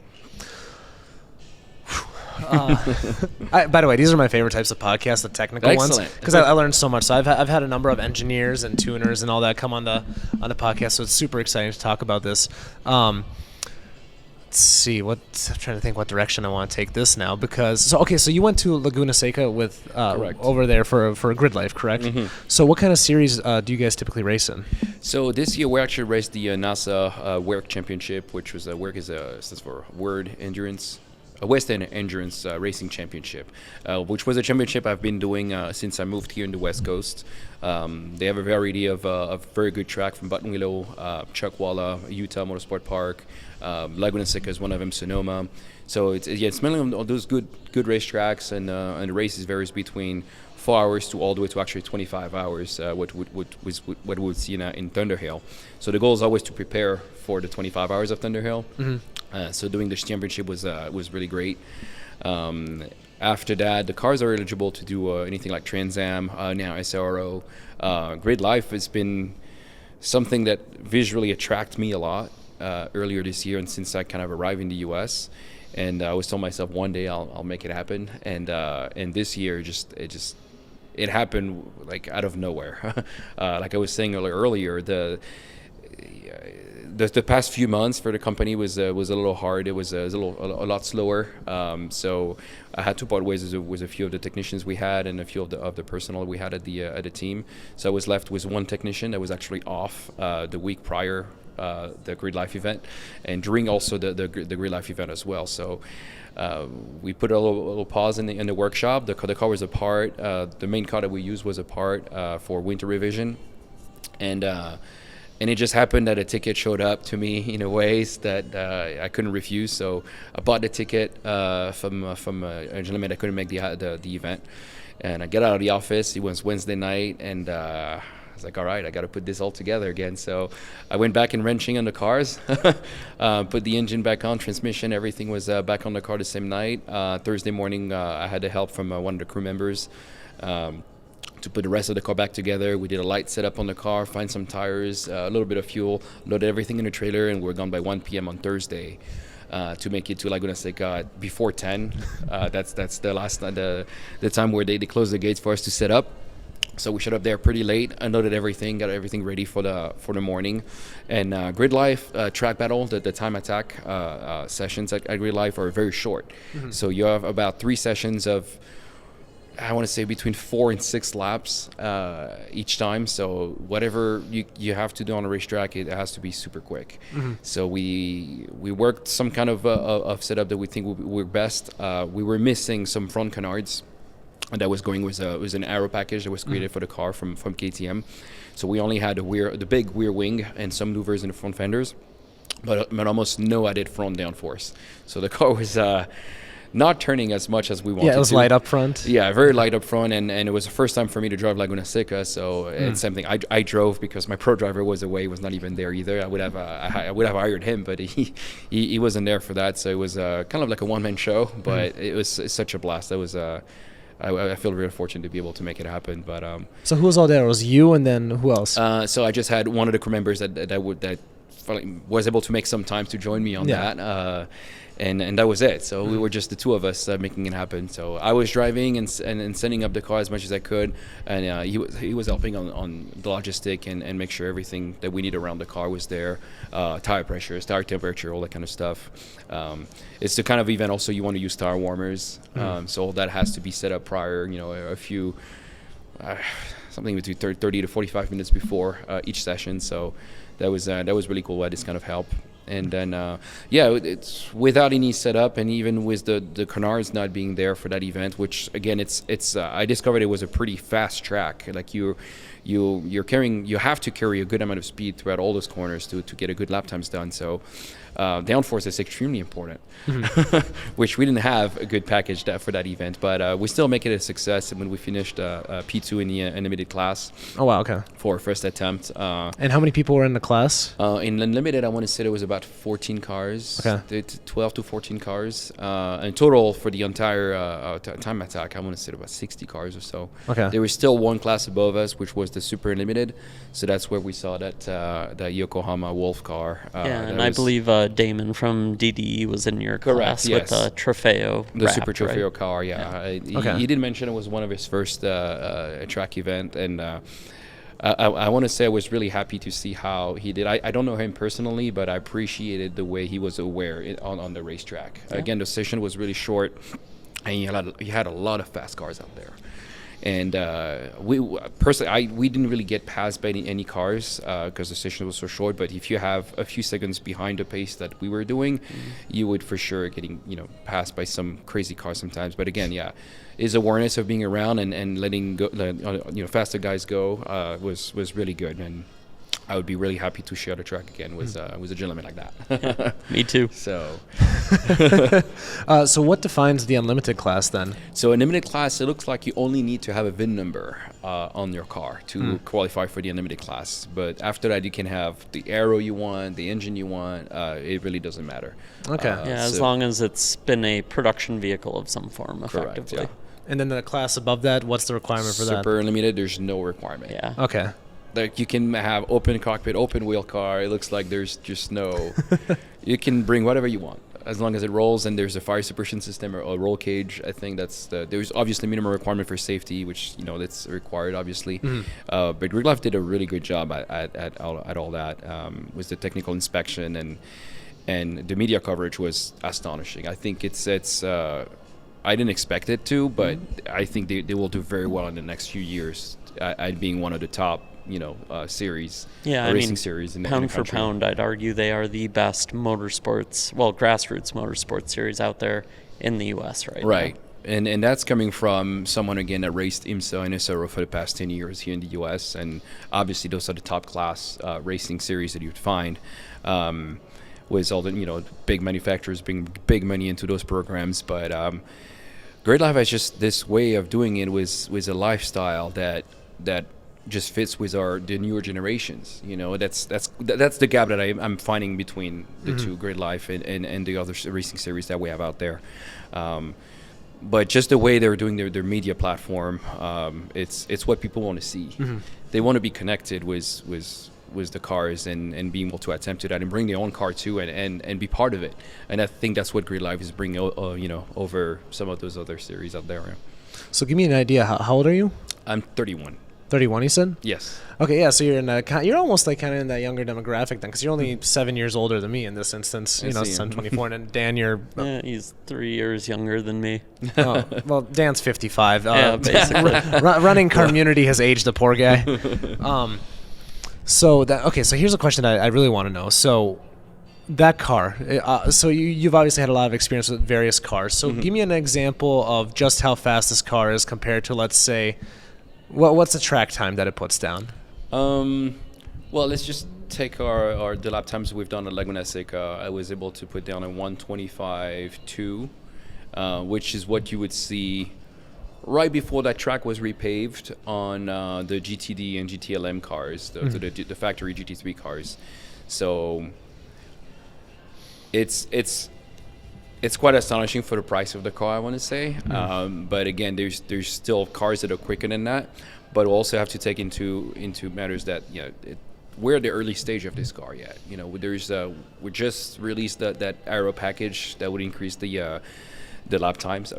By the way, these are my favorite types of podcasts, the technical ones, because I learned so much. So I've had a number of engineers and tuners and all that come on the podcast, so it's super exciting to talk about this. Let's see, I'm trying to think what direction I want to take this now, because so you went to Laguna Seca with over there for Grid Life, correct? So what kind of series do you guys typically race in? So this year we actually raced the NASA WERC Championship, which was WERC stands for World Endurance. Western Endurance Racing Championship, which was a championship I've been doing since I moved here in the West Coast. They have a variety of very good track from Buttonwillow, Chuckwalla, Utah Motorsport Park, Laguna Seca is one of them, Sonoma. So it's mainly on those good racetracks, and the races varies between 4 hours to all the way to actually 25 hours, what we would see in Thunderhill. So the goal is always to prepare for the 25 hours of Thunderhill. So doing this championship was really great. After that, the cars are eligible to do anything like Trans Am, now SRO. Grid Life has been something that visually attracted me a lot earlier this year, and since I kind of arrived in the U.S. And I always told myself one day I'll make it happen. And this year it happened like out of nowhere. Like I was saying earlier, the past few months for the company was a little hard. It was a lot slower. So I had to part ways with a few of the technicians we had and a few of the personnel we had at the team. So I was left with one technician that was actually off the week prior the Grid Life event, and during also the Grid Life event as well. So we put a little pause in the workshop. The car was apart. The main car that we used was apart for winter revision, and it just happened that a ticket showed up to me in a ways that I couldn't refuse. So I bought the ticket from a gentleman that couldn't make the event, and I get out of the office. It was Wednesday night, and I was like, all right, I got to put this all together again. So I went back and wrenching on the cars, put the engine back on, transmission, everything was back on the car the same night. Thursday morning, I had the help from one of the crew members to put the rest of the car back together. We did a light setup on the car, find some tires, a little bit of fuel, loaded everything in the trailer, and we're gone by 1 p.m. on Thursday. To make it to Laguna Seca before 10. That's the last the time where they close the gates for us to set up. So we showed up there pretty late, unloaded everything, got everything ready for the morning. And Grid Life, track battle, the time attack sessions at Grid Life are very short. Mm-hmm. So you have about 3 sessions of, I want to say, between 4 and 6 laps each time. So whatever you have to do on a racetrack, it has to be super quick. Mm-hmm. So we worked some kind of setup that we think would work best. We were missing some front canards. That was an aero package that was created for the car from KTM. So we only had the big rear wing and some maneuvers in the front fenders, but almost no added front downforce. So the car was not turning as much as we wanted to. Yeah, it was light up front. Yeah, very light up front, and it was the first time for me to drive Laguna Seca. So it's something I drove because my pro driver was away, was not even there either. I would have hired him, but he wasn't there for that. So it was kind of like a one-man show, but it was such a blast. That was I feel really fortunate to be able to make it happen. But so who was all there? It was you, and then who else? So I just had one of the crew members that was able to make some time to join me on that. And that was it. So we were just the two of us making it happen. So I was driving and setting up the car as much as I could, and he was helping on the logistic and make sure everything that we need around the car was there, tire pressures, tire temperature, all that kind of stuff. It's the kind of event also you want to use tire warmers, so all that has to be set up prior. A few something between 30 to 45 minutes before each session. So that was really cool. I had this kind of help. And then, it's without any setup, and even with the canards not being there for that event, which again, it's I discovered it was a pretty fast track. Like you have to carry a good amount of speed throughout all those corners to get a good lap times done. So downforce is extremely important, which we didn't have a good package for that event, but we still make it a success when we finished P2 in the unlimited class. Oh wow, okay. For our first attempt. And how many people were in the class? In unlimited, I want to say there was about 14 cars, okay. 12 to 14 cars. In total for the entire time attack, I want to say about 60 cars or so. Okay. There was still one class above us, which was the super unlimited. So that's where we saw that Yokohama Wolf car. And I believe Damon from DDE was in your class with the Trofeo. The Super Raptor, Trofeo right? car, He did mention it was one of his first track event, and I want to say I was really happy to see how he did. I don't know him personally, but I appreciated the way he was aware on the racetrack. Yeah. Again, the session was really short, and he had a lot of fast cars out there. And we didn't really get passed by any cars because the session was so short. But if you have a few seconds behind the pace that we were doing, you would for sure getting passed by some crazy cars sometimes. But again, his awareness of being around and letting go, faster guys go was really good. And I would be really happy to share the track again with a gentleman like that. Me too. So, so what defines the unlimited class then? So unlimited class, it looks like you only need to have a VIN number on your car to qualify for the unlimited class. But after that, you can have the aero you want, the engine you want. It really doesn't matter. Okay. As long as it's been a production vehicle of some form, effectively. Correct, yeah. And then the class above that, what's the requirement for that? Super unlimited, there's no requirement. Yeah. Okay. Like you can have open cockpit, open wheel car. It looks like there's just no. You can bring whatever you want as long as it rolls, and there's a fire suppression system or a roll cage. I think there's obviously minimum requirement for safety, which that's required obviously. But Grid Life did a really good job at all that. With the technical inspection and the media coverage was astonishing. I think it's I didn't expect it to, but I think they will do very well in the next few years at being one of the top series, racing series in the pound for country. pound, I'd argue they are the best grassroots motorsports series out there in the U.S. Right. And that's coming from someone, again, that raced IMSA and SRO for the past 10 years here in the U.S. And obviously those are the top class racing series that you'd find. With all the big manufacturers bring big money into those programs, but Grid Life has just this way of doing it with a lifestyle that just fits with the newer generations. That's the gap that I'm finding between the two, Grid Life and the other racing series that we have out there. But just the way they're doing their media platform, it's what people want to see. They want to be connected with the cars and being able to attempt to that and bring their own car too and be part of it. And I think that's what Grid Life is bringing over some of those other series out there. So give me an idea. How old are you? I'm 31. 31, you said? Yes. Okay, yeah. So you're almost like kind of in that younger demographic then, because you're only 7 years older than me in this instance. So I'm 24, and then Dan, you're he's 3 years younger than me. Well, Dan's 55. Yeah, basically. Running community has aged the poor guy. So here's a question I really want to know. So that car, so you've obviously had a lot of experience with various cars. So give me an example of just how fast this car is compared to, let's say, what's the track time that it puts down? Well, let's just take the lap times we've done at Laguna Seca. I was able to put down a 1:25.2, which is what you would see right before that track was repaved on the GTD and GTLM cars, the factory GT3 cars. So it's quite astonishing for the price of the car, I want to say. But again, there's still cars that are quicker than that. But we also have to take into matters that we're at the early stage of this car yet. We just released that aero package that would increase the lap times.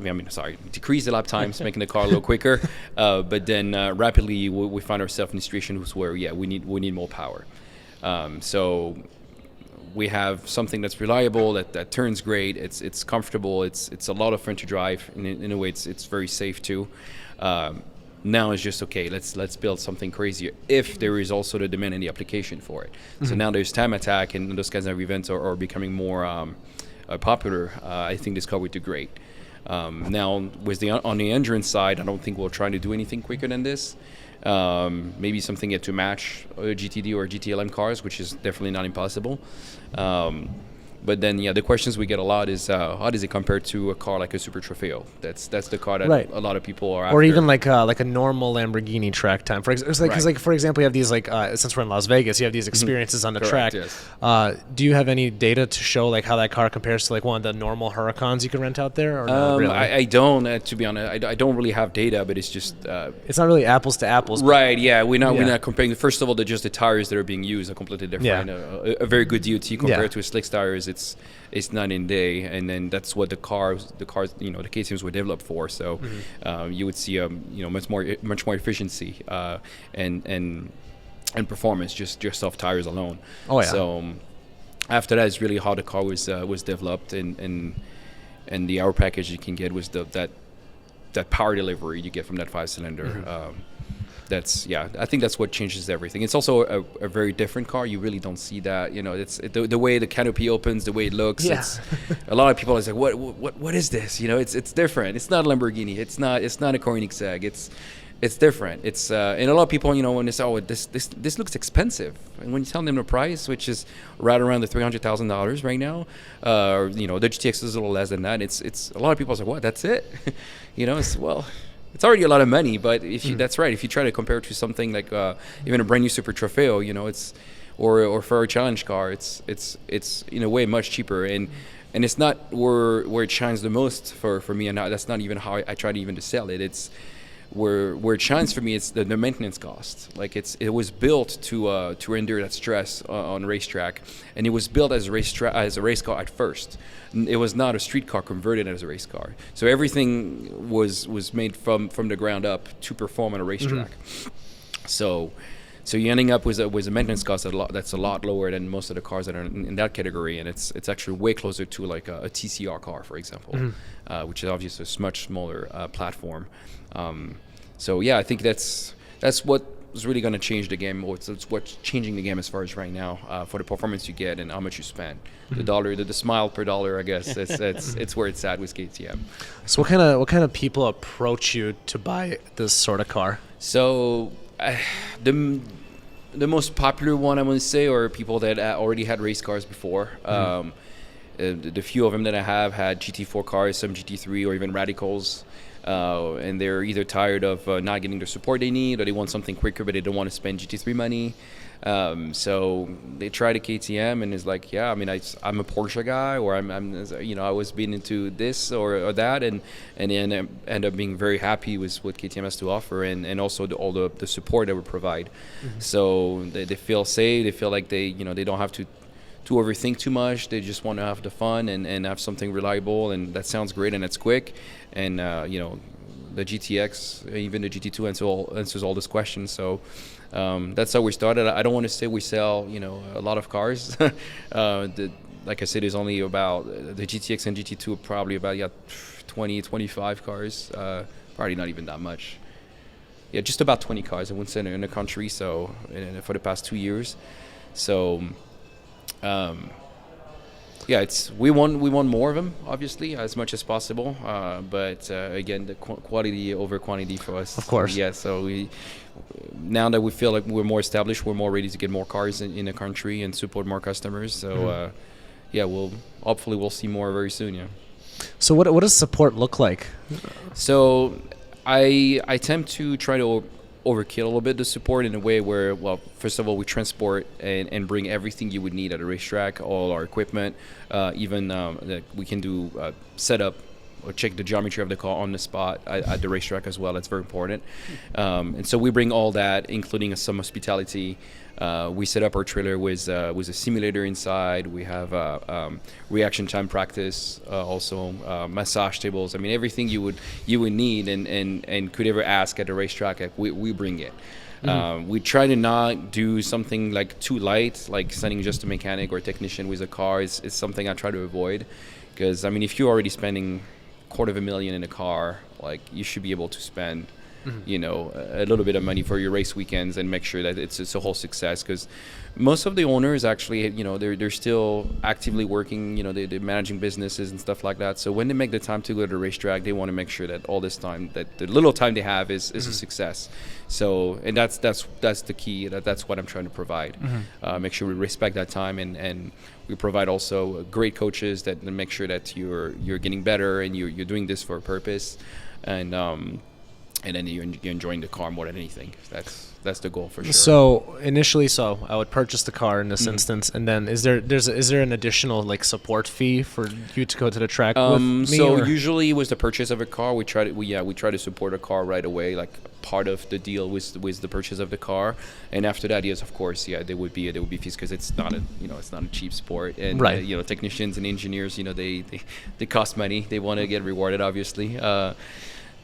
Decrease the lap times, making the car a little quicker. But then rapidly we find ourselves in situations where we need more power. So we have something that's reliable, that turns great. It's comfortable. It's a lot of fun to drive. In a way, it's very safe too. Now it's just okay. Let's build something crazier. If there is also the demand in the application for it. So now there's time attack and those kinds of events are becoming more popular. I think this car would do great. Now on the endurance side, I don't think we'll try to do anything quicker than this. Maybe something yet to match GTD or GTLM cars, which is definitely not impossible. But then, the questions we get a lot is how does it compare to a car like a Super Trofeo? That's the car that a lot of people are after. Or even like a normal Lamborghini track time. For example, you have these since we're in Las Vegas, you have these experiences on the track. Yes. Do you have any data to show how that car compares to one of the normal Huracans you can rent out there? Or not really? I don't, to be honest. I don't really have data, but it's just it's not really apples to apples. Right? Yeah, we're not comparing. First of all, just the tires that are being used are completely different. Yeah. A very good DOT compared to a slicks tires, it's night and day, and then that's what the cars, the KTMs were developed for. So you would see much more efficiency and performance just off tires alone. Oh yeah. So after that is really how the car was developed, and the hour package you can get was that power delivery you get from that 5-cylinder. I think that's what changes everything. It's also a very different car. You really don't see that. It's the way the canopy opens, the way it looks. Yeah. A lot of people are like, what is this? It's different. It's not a Lamborghini. It's not a Koenigsegg. It's different. It's and a lot of people, when they say, this looks expensive, and when you tell them the price, which is right around the $300,000 right now, the GTX is a little less than that. It's a lot of people are like, what? That's it? It's already a lot of money, but that's right. If you try to compare it to something like even a brand new Super Trofeo, it's or for a challenge car, it's in a way much cheaper, and it's not where it shines the most for me, and that's not even how I try to even to sell it. It's where it shines for me, it's the maintenance cost. Like it was built to endure that stress on a racetrack, and it was built as a race car at first. It was not a street car converted as a race car. So everything was made from the ground up to perform on a racetrack. So you're ending up with a maintenance cost that's a lot lower than most of the cars that are in that category, and it's actually way closer to like a TCR car, for example, which is obviously a much smaller platform. So yeah, I think that's what is really going to change the game. It's what's changing the game as far as right now for the performance you get and how much you spend. The dollar, the smile per dollar, I guess. It's where it's at with KTM. So what kind of people approach you to buy this sort of car? So the most popular one I want to say are people that already had race cars before. The few of them that I have had GT4 cars, some GT3 or even radicals. And they're either tired of not getting the support they need, or they want something quicker, but they don't want to spend GT3 money. So they try the KTM, and it's like, yeah, I mean, I'm a Porsche guy, or I was being into this or that, and then end up being very happy with what KTM has to offer, and also all the support that we provide. So they feel safe. They feel like they don't have to overthink too much. They just want to have the fun and have something reliable, and that sounds great and it's quick. And the GTX, even the GT2 answers all these questions. So that's how we started. I don't want to say we sell a lot of cars. Like I said, there's only about the GTX and GT2 are probably about 20, 25 cars. Probably not even that much. Yeah, just about 20 cars, I wouldn't say, in the country. So for the past 2 years. So we want more of them, obviously, as much as possible. But again, the quality over quantity for us. Of course. Yeah. So now that we feel like we're more established, we're more ready to get more cars in the country and support more customers. So hopefully we'll see more very soon. Yeah. So what does support look like? So I tend to try to overkill a little bit the support in a way where, well, first of all, we transport and bring everything you would need at a racetrack, all our equipment, even that we can do setup or check the geometry of the car on the spot at the racetrack as well. That's very important. And so we bring all that, including some hospitality. We set up our trailer with a simulator inside. We have reaction time practice, also massage tables. I mean, everything you would need and could ever ask at the racetrack, we bring it. We try to not do something like too light, like sending just a mechanic or a technician with a car. It's something I try to avoid, because I mean, if you're already spending $250,000 in a car, like, you should be able to spend a little bit of money for your race weekends and make sure that it's a whole success. Because most of the owners actually, they're still actively working, they're managing businesses and stuff like that. So when they make the time to go to the racetrack, they want to make sure that all this time, that the little time they have is a success. So, and that's the key. That's what I'm trying to provide. Make sure we respect that time, and we provide also great coaches that make sure that you're getting better and you're doing this for a purpose, and then you're enjoying the car more than anything. That's the goal for sure. So initially, I would purchase the car in this instance, and then is there an additional like support fee for you to go to the track with me? So usually with the purchase of a car, we try to support a car right away, like part of the deal with the purchase of the car. And after that, yes, of course, there would be fees, because it's not a cheap sport, and right. Technicians and engineers, they cost money. They want to get rewarded, obviously.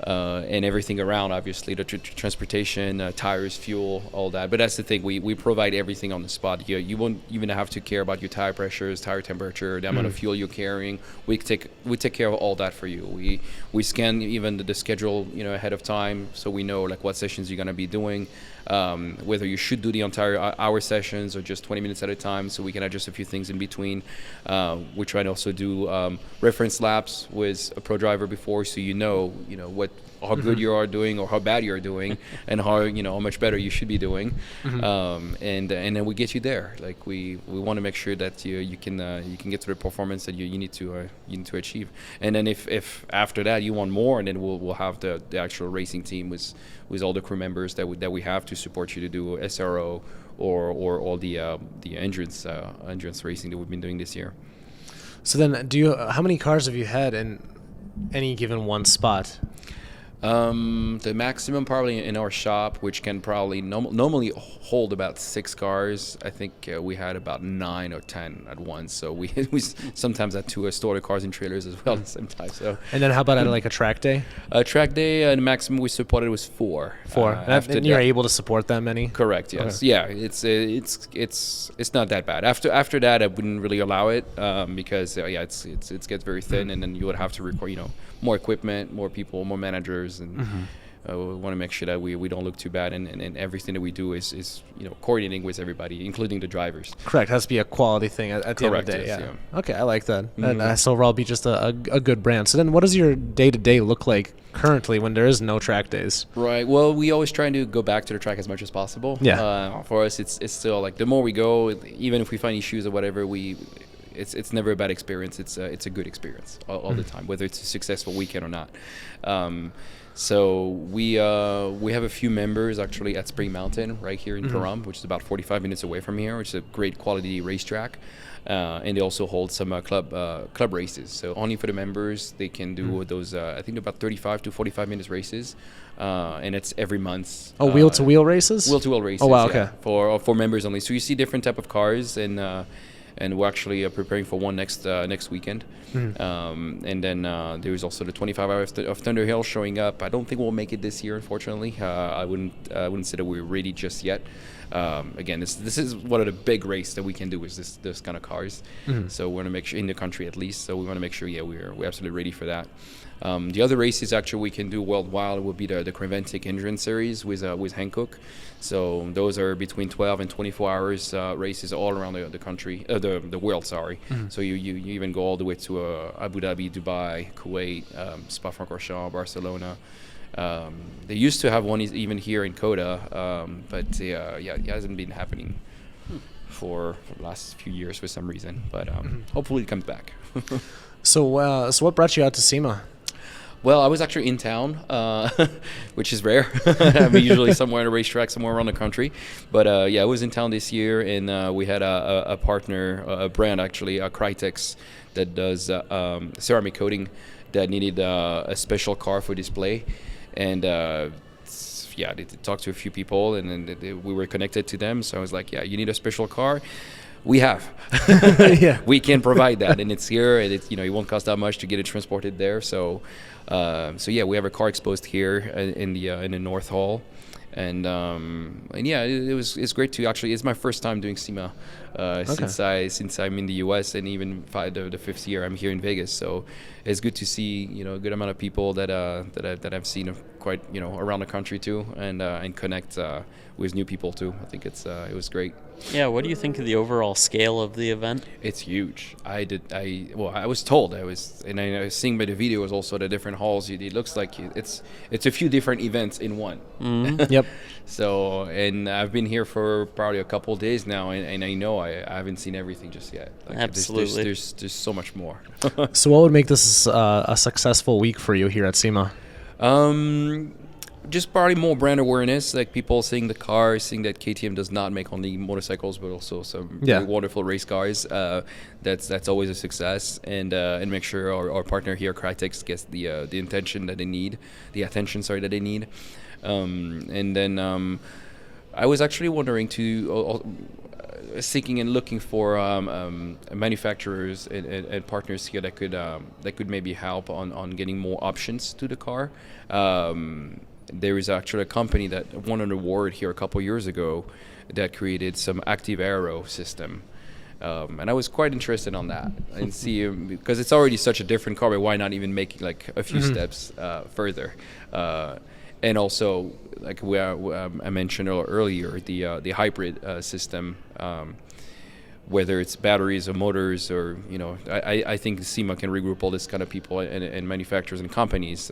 And everything around, obviously, the transportation, tires, fuel, all that. But that's the thing, we provide everything on the spot. You won't even have to care about your tire pressures, tire temperature, the amount of fuel you're carrying. We take care of all that for you. We scan even the schedule ahead of time, so we know like what sessions you're going to be doing, whether you should do the entire hour sessions or just 20 minutes at a time, so we can adjust a few things in between. We try to also do reference laps with a pro driver before, so how good you are doing or how bad you are doing, and how much better you should be doing. And then we get you there. Like we want to make sure that you can get to the performance that you need to achieve. And then if after that you want more, and then we'll have the actual racing team with all the crew members that we have to support you to do SRO or all the endurance racing that we've been doing this year. So then, how many cars have you had in any given one spot? The maximum probably in our shop, which can probably normally hold about 6 cars. I think we had about 9 or 10 at once. So we sometimes had to store the cars in trailers as well at the same time. So. And then how about at like a track day? Track day, the maximum we supported was 4. 4. And you're able to support that many? Correct. Yes. Okay. Yeah. It's not that bad. After that, I wouldn't really allow it because it gets very thin, and then you would have to record more equipment, more people, more managers, and we want to make sure that we don't look too bad, and everything that we do is coordinating with everybody, including the drivers. Correct. It has to be a quality thing at the end of the day. Yes, yeah. Okay, I like that. And so overall, be just a good brand. So then, what does your day-to-day look like currently when there is no track days? Right. Well, we always try to go back to the track as much as possible. Yeah. For us, it's still like the more we go, even if we find issues or whatever, it's never a bad experience. It's a good experience all the time, whether it's a successful weekend or not. So we have a few members actually at Spring Mountain right here in Param, which is about 45 minutes away from here, which is a great quality racetrack. And they also hold some club races. So only for the members, they can do those, I think about 35 to 45 minutes races. And it's every month. Oh, wheel-to-wheel races? Wheel-to-wheel races. Oh, wow, okay. For members only. So you see different type of cars, and we're actually preparing for one next weekend. And then there's also the 25 hours of Thunder Hill showing up. I don't think we'll make it this year, unfortunately. I wouldn't say that we're ready just yet. Again, this is one of the big races that we can do with this kind of cars. So we want to make sure in the country at least. So we want to make sure, we're absolutely ready for that. The other races actually we can do worldwide will be the Creventic Endurance Series with Hankook. So those are between 12 and 24 hours races all around the country, the world. Sorry. So you even go all the way to Abu Dhabi, Dubai, Kuwait, Spa-Francorchamps, Barcelona. They used to have one even here in Coda, but it hasn't been happening for the last few years for some reason. But hopefully it comes back. So what brought you out to SEMA? Well, I was actually in town, which is rare. I'm usually somewhere at a racetrack, somewhere around the country. But I was in town this year, and we had a partner, a brand actually, Crytex, that does ceramic coating that needed a special car for display. And they talked to a few people, and then we were connected to them. So I was like, you need a special car? We have. We can provide that, and it's here, and it won't cost that much to get it transported there. So we have a car exposed here in the North Hall, and it's great to actually. It's my first time doing SEMA since I'm in the U.S. and even the 5th year I'm here in Vegas. So it's good to see a good amount of people that I've seen quite around the country too, and connect with new people too. I think it was great. Yeah, what do you think of the overall scale of the event? It's huge. I was told I was seeing by the videos also the different halls. It looks like it's a few different events in one. Yep. So, and I've been here for probably a couple of days now, and I know I haven't seen everything just yet. Like, absolutely. There's so much more. So what would make this a successful week for you here at SEMA? Just probably more brand awareness, like people seeing the cars, seeing that KTM does not make only motorcycles, but also some really wonderful race cars. That's always a success, and make sure our partner here, Crytex, gets the attention that they need, that they need. And then I was actually wondering seeking and looking for manufacturers and partners here that could maybe help on getting more options to the car. There is actually a company that won an award here a couple years ago that created some active aero system. And I was quite interested on that and see, because it's already such a different car, but why not even make like a few steps further? And also, like I mentioned earlier, the hybrid system, whether it's batteries or motors or, I think SEMA can regroup all this kind of people and manufacturers and companies.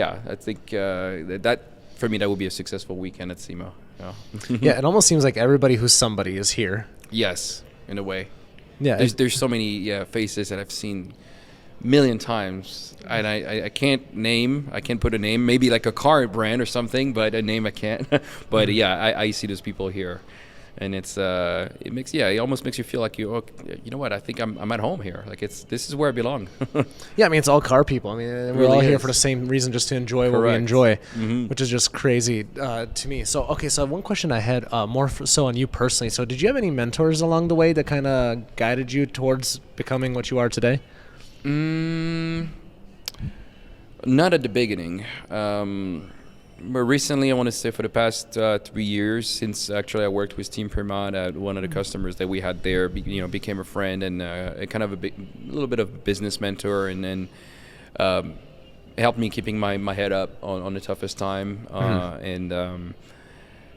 I think that for me, that would be a successful weekend at SEMA. Yeah, it almost seems like everybody who's somebody is here. Yes, in a way. Yeah, there's so many faces that I've seen million times, and I can't put a name, maybe like a car brand or something, but a name I can't. But I see those people here, And it almost makes you feel like you know what, I think I'm at home here. Like this is where I belong. Yeah, I mean, it's all car people. I mean, we're really all here is. for the same reason, just to enjoy what we Correct. enjoy, Mhm. which is just crazy to me. So, okay, so one question I had so on you personally. So, did you have any mentors along the way that kind of guided you towards becoming what you are today? Not at the beginning. But recently, I want to say for the past 3 years, since actually I worked with Team Permad, one of the customers that we had there, became a friend and kind of a little bit of a business mentor, and then helped me keeping my head up on the toughest time. And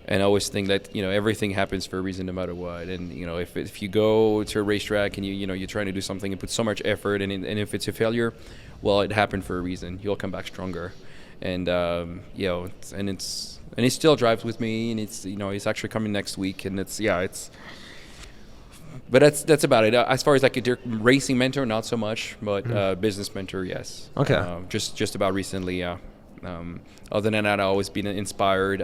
I always think that everything happens for a reason, no matter what. And if you go to a racetrack and you're trying to do something and put so much effort, and if it's a failure, well, it happened for a reason. You'll come back stronger. And it still drives with me, and it's actually coming next week, and but that's about it. As far as like a racing mentor, not so much, but business mentor, yes. Okay. Just about recently, yeah. Other than that, I've always been inspired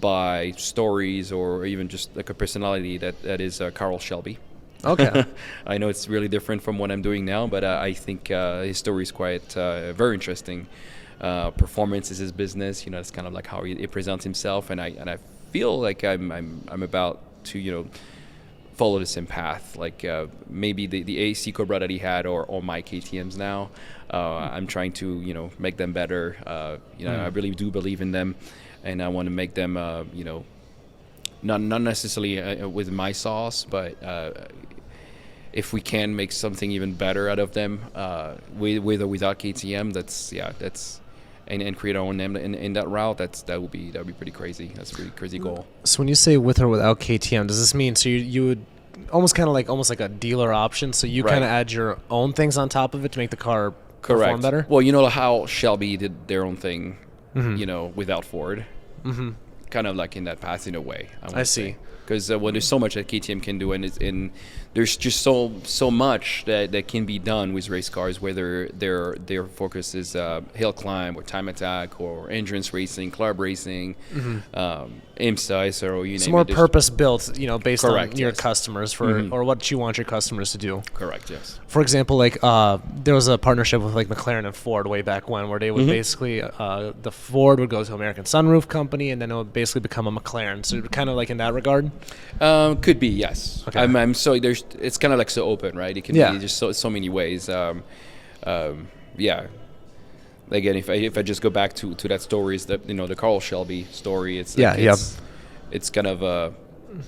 by stories or even just like a personality that is Carl Shelby. Okay. I know it's really different from what I'm doing now, but I think his story is quite very interesting. Performance is his business. It's kind of like how he presents himself, and I feel like I'm about to follow the same path. Like maybe the AC Cobra that he had, or my KTM's now. I'm trying to make them better. I really do believe in them, and I want to make them not necessarily with my sauce, but if we can make something even better out of them, with or without KTM, that's and create our own name in that route. That would be pretty crazy. That's a pretty crazy goal. So when you say with or without KTM, does this mean you would almost like a dealer option? So you kind of add your own things on top of it to make the car perform better? Well, how Shelby did their own thing, without Ford. Mm-hmm. Kind of like in that path in a way. I see. Because when there's so much that KTM can do, and there's just so much that can be done with race cars, whether their focus is hill climb or time attack or endurance racing, club racing, IMSA, SRO, you name it. It's more purpose built, based Correct, on your yes. customers or what you want your customers to do. Correct, yes. For example, like there was a partnership with like McLaren and Ford way back when, where they would basically the Ford would go to American Sunroof Company, and then it would basically become a McLaren. So kind of like in that regard. Could be, yes. Okay. I'm so it's kind of like so open, right? It can be just so many ways. Yeah. Again, if I just go back to that story, is that the Carl Shelby story. It's kind of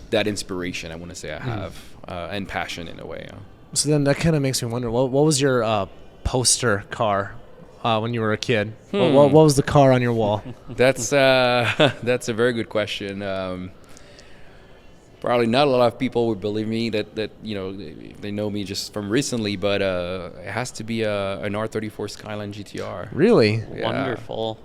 that inspiration I want to say I have and passion in a way. So then that kind of makes me wonder, what was your poster car when you were a kid? What was the car on your wall? That's a very good question. Probably not a lot of people would believe me that they know me just from recently, but it has to be an R34 Skyline GTR. Really? Yeah. Wonderful.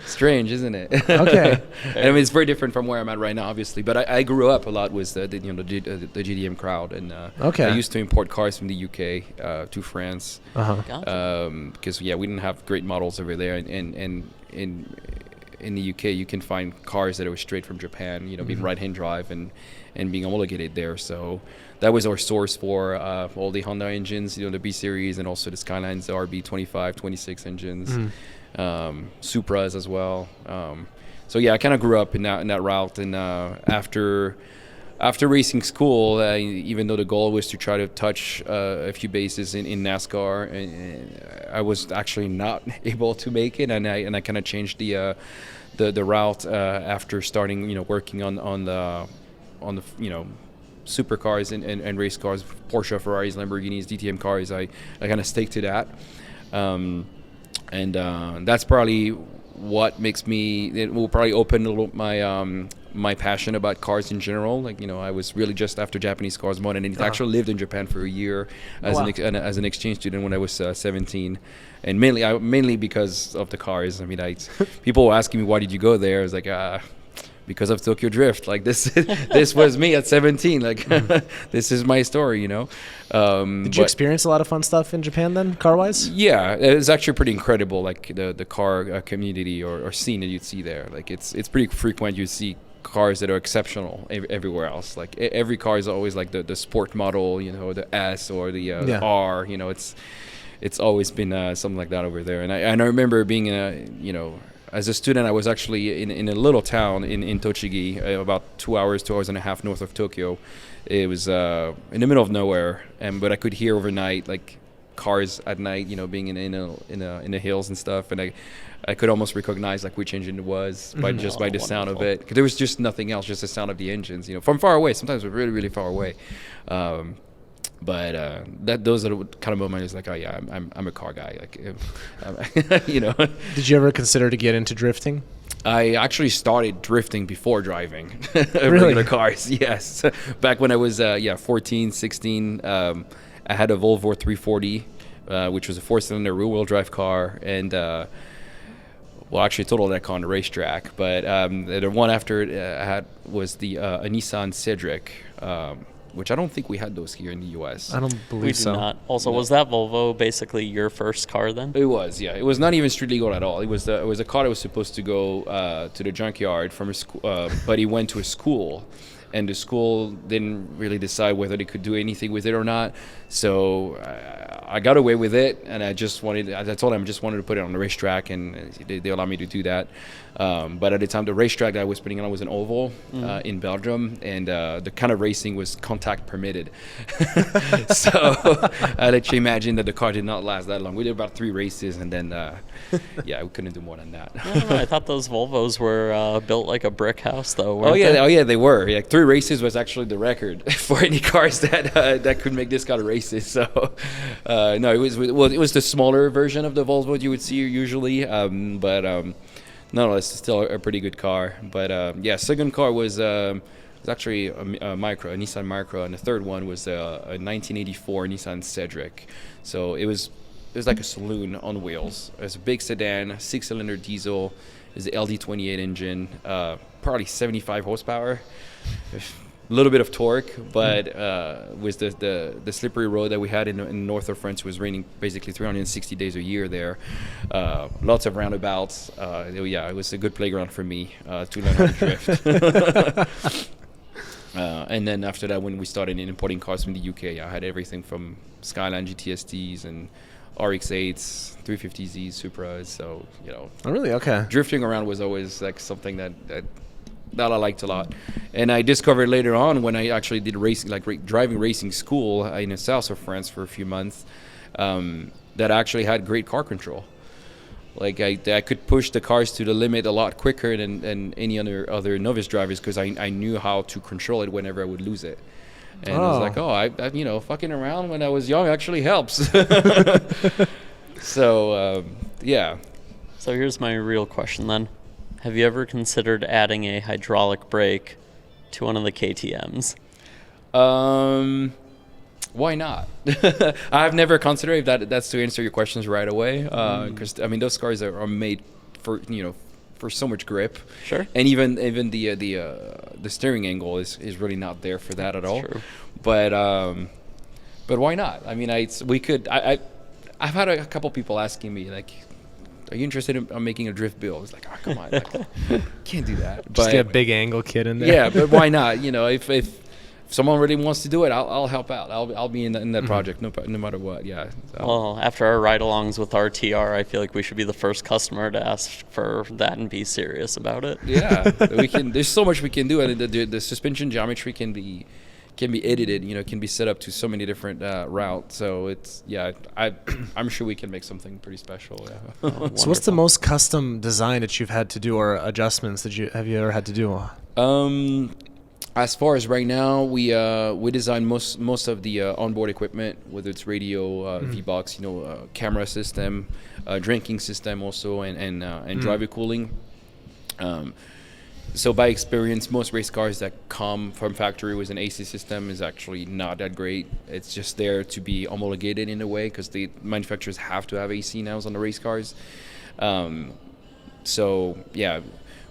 Strange, isn't it? Okay. And I mean, it's very different from where I'm at right now, obviously. But I grew up a lot with the GDM crowd, and I used to import cars from the UK to France. Gotcha. Because we didn't have great models over there, and in the UK, you can find cars that are straight from Japan, being right-hand drive and being homologated there. So that was our source for all the Honda engines, the B series, and also the Skylines, the RB 25, 26 engines, Supras as well. So I kind of grew up in that route. And after racing school, even though the goal was to try to touch a few bases in NASCAR, and I was actually not able to make it, and I kind of changed the route after starting working on the supercars and race cars, Porsche, Ferraris, Lamborghinis, DTM cars. I kind of stake to that, and that's probably what makes me. It will probably open a little my passion about cars in general. Like I was really just after Japanese cars more than anything. I actually lived in Japan for a year as an exchange student when I was 17, and mainly because of the cars. I mean, people were asking me, why did you go there? I was like, because of Tokyo Drift. Like this was me at 17. Like this is my story. Did you experience a lot of fun stuff in Japan then, car wise? Yeah, it's actually pretty incredible. Like the car community or scene that you'd see there. Like it's pretty frequent. You see cars that are exceptional everywhere else. Like every car is always like the sport model, you know, the S or the R. You know, it's always been something like that over there. And I remember being you know, as a student, I was actually in a little town in Tochigi, about 2 hours and a half north of Tokyo. It was in the middle of nowhere, but I could hear overnight like cars at night, you know, being in the hills and stuff, and I could almost recognize like which engine it was by the sound of it. 'Cause there was just nothing else, just the sound of the engines, you know, from far away. Sometimes we're really, really far away. But those are the kind of moments like, oh yeah, I'm a car guy, like, you know. Did you ever consider to get into drifting? I actually started drifting before driving Really? regular cars. Yes, back when I was 14, 16. I had a Volvo 340, which was a 4-cylinder rear-wheel drive car, and well, actually totaled that car on the racetrack. But the one after it I had was a Nissan Cedric, which I don't think we had those here in the U.S. I don't We believe do so. not. Also, was that Volvo basically your first car then? It was, yeah. It was not even street legal at all. It was a car that was supposed to go to the junkyard from a school, but he went to a school, and the school didn't really decide whether they could do anything with it or not. So I got away with it, and I told them I just wanted to put it on the racetrack, and they allowed me to do that. But at the time, the racetrack that I was putting on was an oval in Belgium, and the kind of racing was contact permitted. So I let you imagine that the car did not last that long. We did about 3 races, and then we couldn't do more than that. I don't know, I thought those Volvos were built like a brick house, though. Oh yeah, they were. Like 3 races was actually the record for any cars that could make this kind of races. So no, it was the smaller version of the Volvo you would see usually, but no, it's still a pretty good car. But second car was actually a Nissan Micra, and the third one was a 1984 Nissan Cedric. So it was like a saloon on wheels. It was a big sedan, 6-cylinder diesel. It was the LD28 engine, probably 75 horsepower. A little bit of torque, but with the slippery road that we had in the north of France, was raining basically 360 days a year there. Lots of roundabouts. It was a good playground for me to learn how to drift. And then after that, when we started importing cars from the UK, I had everything from Skyline GTSTs and RX-8s, 350Z, Supras. So, you know. Oh, really? Okay. Drifting around was always like something that I liked a lot. And I discovered later on when I actually did racing, driving racing school in the south of France for a few months, that I actually had great car control. Like I could push the cars to the limit a lot quicker than any other novice drivers, because I knew how to control it whenever I would lose it. And I was like, I fucking around when I was young actually helps. So, yeah. So here's my real question then. Have you ever considered adding a hydraulic brake to one of the KTMs? Why not? I've never considered if that's to answer your questions right away. Because I mean, those cars are made for for so much grip. Sure. And even the steering angle is really not there for that at all. True. But why not? I mean, I've had a couple people asking me like, are you interested in making a drift build? It's like, oh, come on, can't do that. Just get a big angle kit in there. Yeah, but why not? You know, if someone really wants to do it, I'll help out. I'll be in that project no matter what. Yeah. So. Well, after our ride-alongs with RTR, I feel like we should be the first customer to ask for that and be serious about it. Yeah, we can. There's so much we can do, and the suspension geometry can be edited. You know, can be set up to so many different routes. So it's I'm sure we can make something pretty special. Yeah. So what's the most custom design that you've had to do, or adjustments that have you ever had to do? As far as right now, we design most of the onboard equipment, whether it's radio, V-Box, camera system, drinking system also, and driver cooling. So by experience, most race cars that come from factory with an AC system is actually not that great. It's just there to be homologated in a way, because the manufacturers have to have AC now on the race cars. So yeah.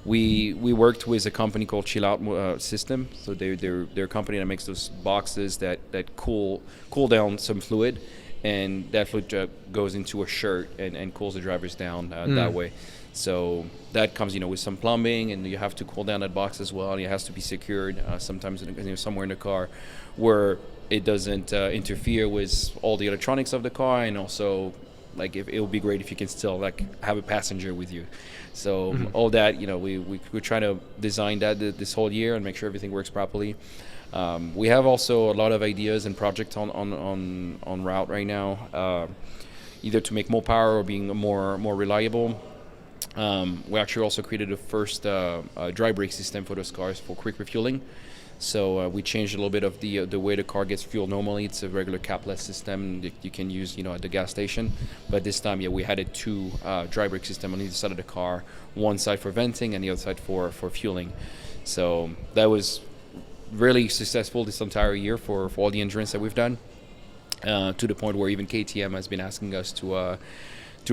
We worked with a company called Chill Out System. So they're a company that makes those boxes that cool down some fluid, and that fluid goes into a shirt and cools the drivers down that way. So that comes, with some plumbing, and you have to cool down that box as well, and it has to be secured sometimes somewhere in the car where it doesn't interfere with all the electronics of the car, and also like it would be great if you can still like have a passenger with you. So all that, we're trying to design that this whole year and make sure everything works properly. We have also a lot of ideas and projects on route right now, either to make more power or being more reliable. We actually also created the first dry brake system for those cars for quick refueling. So we changed a little bit of the way the car gets fueled. Normally it's a regular capless system that you can use at the gas station, but this time we added two dry brake system on either side of the car, one side for venting and the other side for fueling. So that was really successful this entire year for all the endurance that we've done, to the point where even KTM has been asking us to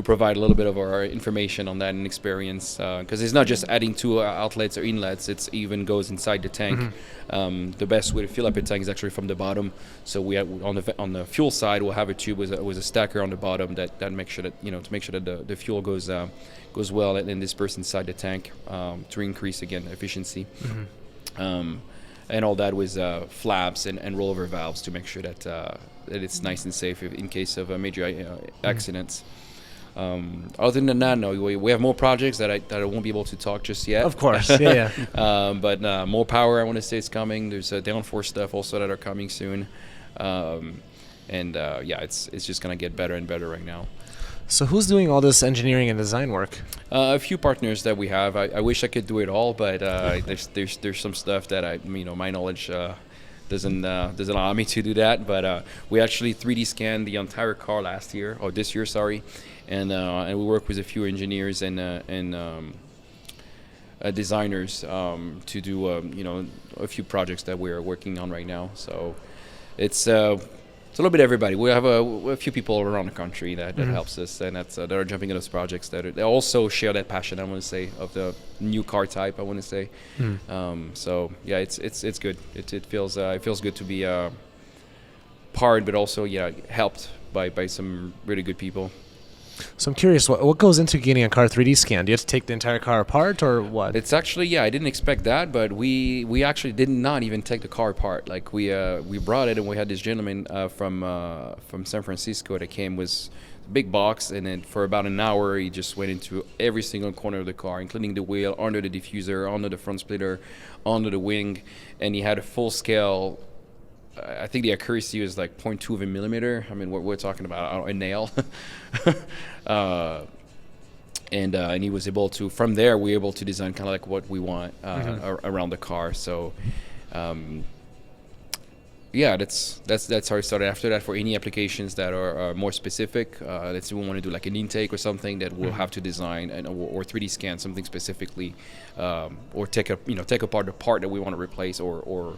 provide a little bit of our information on that and experience, because it's not just adding two outlets or inlets, it even goes inside the tank. The best way to fill up a tank is actually from the bottom. So we have, on the fuel side, we'll have a tube with a stacker on the bottom that makes sure that to make sure that the fuel goes well and dispersed inside the tank, to increase again efficiency. And all that with flaps and rollover valves to make sure that it's nice and safe in case of major accidents. Other than that, no, we have more projects that I won't be able to talk just yet. Of course, yeah. But more power, I want to say, is coming. There's downforce stuff also that are coming soon, it's just gonna get better and better right now. So who's doing all this engineering and design work? A few partners that we have. I wish I could do it all, but there's some stuff that my knowledge doesn't allow me to do that. But we actually 3D scanned the entire car this year, sorry. And we work with a few engineers and designers to do a few projects that we're working on right now. So it's a little bit everybody. We have a few people around the country that helps us, and that are jumping into those projects they also share that passion, I want to say, of the new car type, I want to say. So yeah, it's good. It feels good to be part, but also helped by some really good people. So I'm curious, what goes into getting a car 3D scanned? Do you have to take the entire car apart, or what? It's actually, I didn't expect that, but we actually did not even take the car apart. Like we brought it, and we had this gentleman from San Francisco that came with a big box, and then for about an hour he just went into every single corner of the car, including the wheel, under the diffuser, under the front splitter, under the wing, and he had a full scale. I think the accuracy was like 0.2 of a millimeter. I mean, we're talking about a nail. And he was able to, from there, we were able to design kind of like what we want around the car. So, that's how it started. After that, for any applications that are more specific, let's say we want to do like an intake or something, that we'll have to design or 3D scan something specifically, or take apart the part that we want to replace or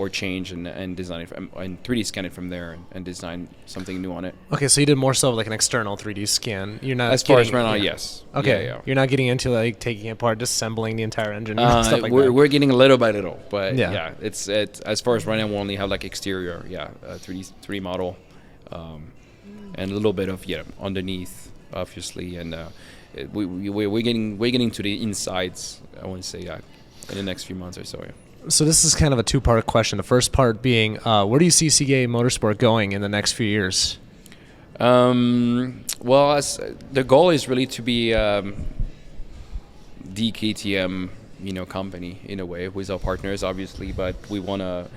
change and design it and 3D scan it from there and design something new on it. Okay, so you did more so like an external 3D scan. You're not as far as right now, yes. Okay, yeah. You're not getting into like taking it apart, disassembling the entire engine, and stuff like that. We're getting little by little, but yeah, it's as far as right now, we only have like exterior, 3D model, and a little bit of underneath, obviously, and we're getting to the insides, I want to say, in the next few months or so. Yeah. So this is kind of a two-part question. The first part being, where do you see Sigier Motorsport going in the next few years? Well, the goal is really to be the KTM, company in a way with our partners, obviously. But we want to.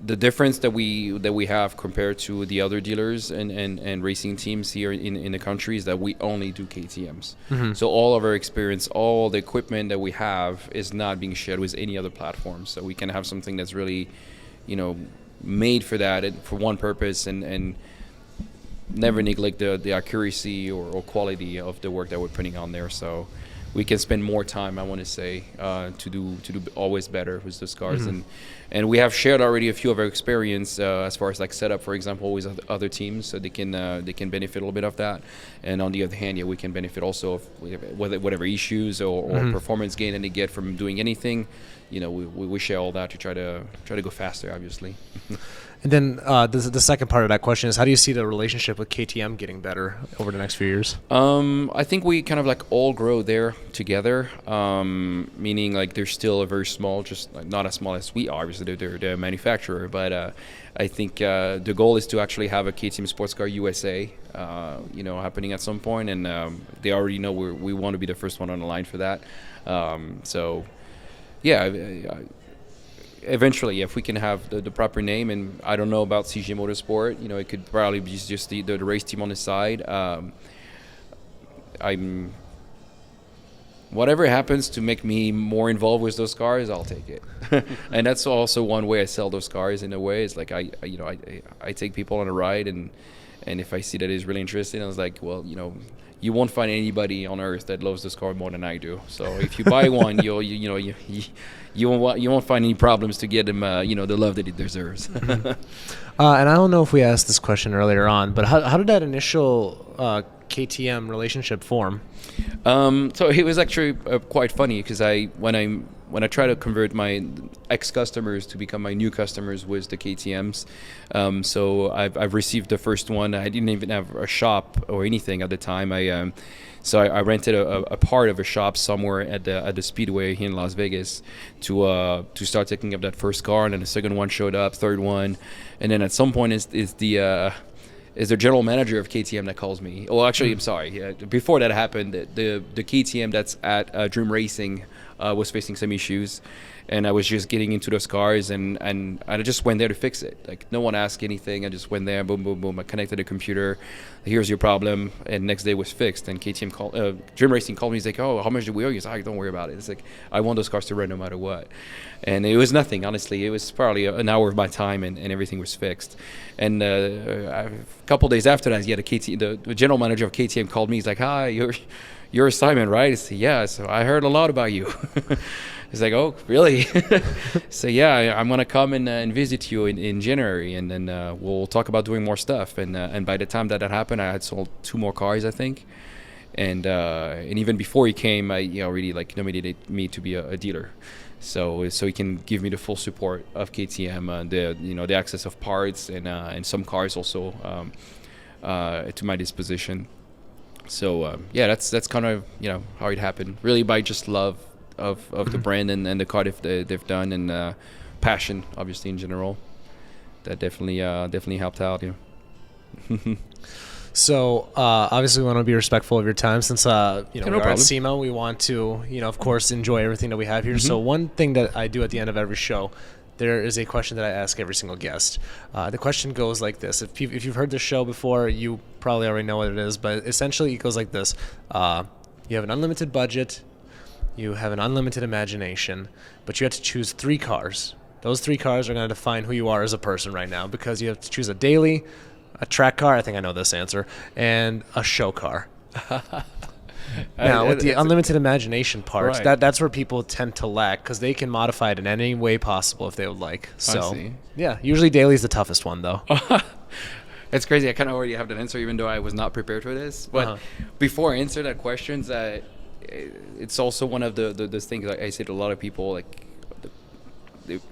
The difference that we have compared to the other dealers and racing teams here in the country is that we only do KTMs. So all of our experience, all the equipment that we have is not being shared with any other platform. So we can have something that's really, made for that and for one purpose, and never neglect the accuracy or quality of the work that we're putting on there. So we can spend more time, I want to say, to do always better with those cars. And we have shared already a few of our experience as far as like setup, for example, with other teams, so they can benefit a little bit of that. And on the other hand, we can benefit also of whatever issues or performance gain that they get from doing anything. We share all that to try to go faster, obviously. And then the second part of that question is, how do you see the relationship with KTM getting better over the next few years? I think we kind of like all grow there together, meaning like they're still a very small, just like not as small as we are. Obviously, they're a manufacturer, but I think the goal is to actually have a KTM Sports Car USA, happening at some point, and they already know we want to be the first one on the line for that. So, yeah. Eventually, if we can have the proper name, and I don't know about Sigier Motorsport, it could probably be just the race team on the side. Whatever happens to make me more involved with those cars, I'll take it. And that's also one way I sell those cars. In a way, it's like I take people on a ride, and if I see that it's really interesting, I was like, well, you won't find anybody on earth that loves this car more than I do. So if you buy one, you won't find any problems to get him, the love that he deserves. And I don't know if we asked this question earlier on, but how did that initial KTM relationship form? So it was actually quite funny because when I try to convert my ex-customers to become my new customers with the KTMs, so I've received the first one. I didn't even have a shop or anything at the time. So I rented a part of a shop somewhere at the Speedway here in Las Vegas to start taking up that first car, and then the second one showed up, third one, and then at some point is the general manager of KTM that calls me. Well, actually, I'm sorry. Before that happened, the KTM that's at Dream Racing was facing some issues, and I was just getting into those cars, and I just went there to fix it. Like, no one asked anything. I just went there, boom, boom, boom. I connected the computer. Here's your problem, and next day it was fixed. And KTM Dream Racing called me. He's like, "Oh, how much do we owe you?" He's like, "Don't worry about it." It's like, I want those cars to run no matter what. And it was nothing, honestly. It was probably an hour of my time, and everything was fixed. And a couple days after that, the general manager of KTM called me. He's like, "Hi, you're Simon, right?" I said, "Yeah." So I heard a lot about you. He's like, "Oh, really?" So yeah, I'm gonna come and visit you in January, and then we'll talk about doing more stuff. And by the time that happened, I had sold 2 more cars, I think. And even before he came, I already nominated me to be a dealer. So he can give me the full support of KTM, the access of parts and some cars also to my disposition. So that's kind of how it happened. Really by just love of the brand and the car they've done, and passion obviously in general. That definitely helped out. So obviously we want to be respectful of your time, since we are problem. at SEMA. We want to of course enjoy everything that we have here. So one thing that I do at the end of every show, there is a question that I ask every single guest. The question goes like this. If you've heard this show before, you probably already know what it is, but essentially it goes like this. You have an unlimited budget, you have an unlimited imagination, but you have to choose 3 cars. Those 3 cars are going to define who you are as a person right now, because you have to choose a daily, a track car, I think I know this answer, and a show car. Now, with the unlimited imagination part, right. that's where people tend to lack, because they can modify it in any way possible if they would like. So, yeah, usually daily is the toughest one, though. It's crazy. I kind of already have that answer, even though I was not prepared for this. But before I answer that question, it's also one of the things I say to a lot of people, like,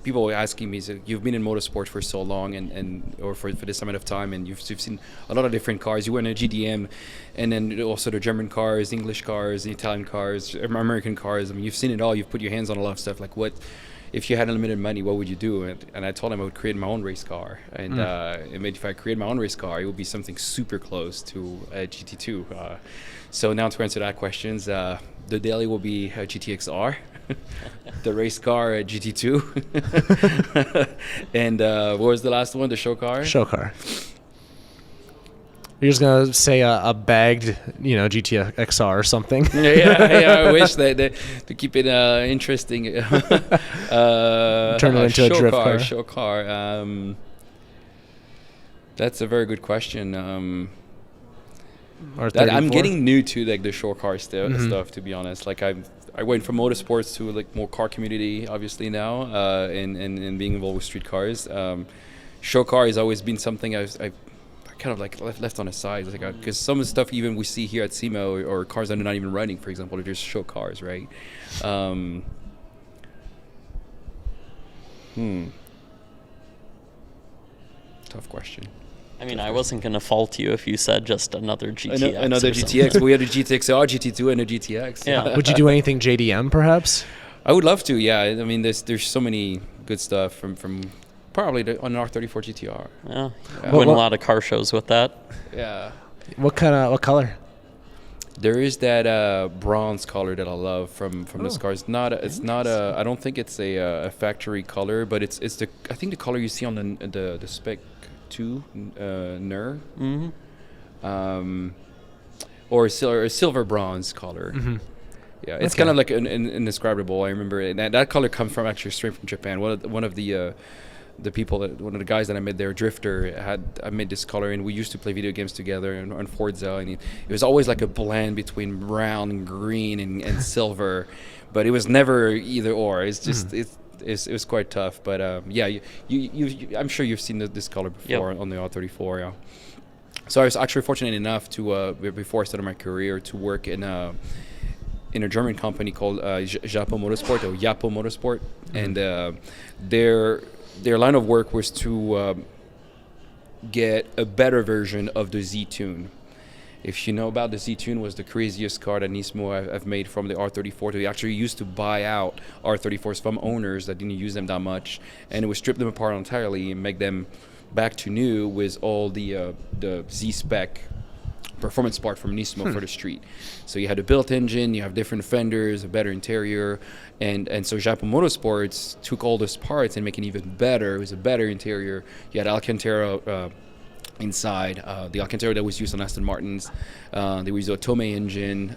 people are asking me, so you've been in motorsport for so long, or for this amount of time, and you've seen a lot of different cars. You were in a GDM, and then also the German cars, English cars, the Italian cars, American cars. I mean, you've seen it all. You've put your hands on a lot of stuff. Like, what if you had unlimited money? What would you do? And I told him I would create my own race car. And if I create my own race car, it would be something super close to a GT2. So now to answer that question, the daily will be a GTXR. The race car at GT2. And what was the last one? The show car? Show car. You're just going to say a bagged, GTXR or something. Yeah, I wish that to keep it interesting. Turn it into a drift car. Show car. That's a very good question. I'm getting new to the show car stuff, to be honest. Like, I went from motorsports to like more car community, obviously now, and being involved with street cars. Show car has always been something I kind of like left on the side, because some of the stuff even we see here at SEMA or cars that are not even running, for example, are just show cars, right? tough question. I mean, I wasn't going to fault you if you said just another GTX. Another or something. GTX. We had a GTX-R, GT2, and a GTX. Yeah. Would you do anything JDM perhaps? I would love to. Yeah. I mean, there's so many good stuff from probably on an R34 GTR. Yeah. Yeah. Win a lot of car shows with that. Yeah. What color? There is that bronze color that I love from this car. It's not a. I don't think it's a factory color, but it's the. I think the color you see on the Spec 2 NER. Mm-hmm. Or a silver bronze color. Mm-hmm. Yeah, it's Okay. kind of like indescribable. I remember it. That color comes from actually straight from Japan. One of the the guys that I met there, Drifter, I made this color, and we used to play video games together on Forza, and it was always like a blend between brown and green and silver, but it was never either or. It's just it was quite tough. But yeah, you I'm sure you've seen this color before on the R34. Yeah. So I was actually fortunate enough to before I started my career to work in a German company called Sigier Motorsport or Yapo Motorsport, and their line of work was to get a better version of the Z-Tune. If you know about the Z-Tune, was the craziest car that Nismo have made from the R34. They actually used to buy out R34s from owners that didn't use them that much, and it would strip them apart entirely and make them back to new with all the Z-spec performance part from Nismo for the street. So you had a built engine, you have different fenders, a better interior, and so Sigier Motorsports took all those parts and make it even better. It was a better interior. You had Alcantara inside, the Alcantara that was used on Aston Martins. They used a Tomei engine,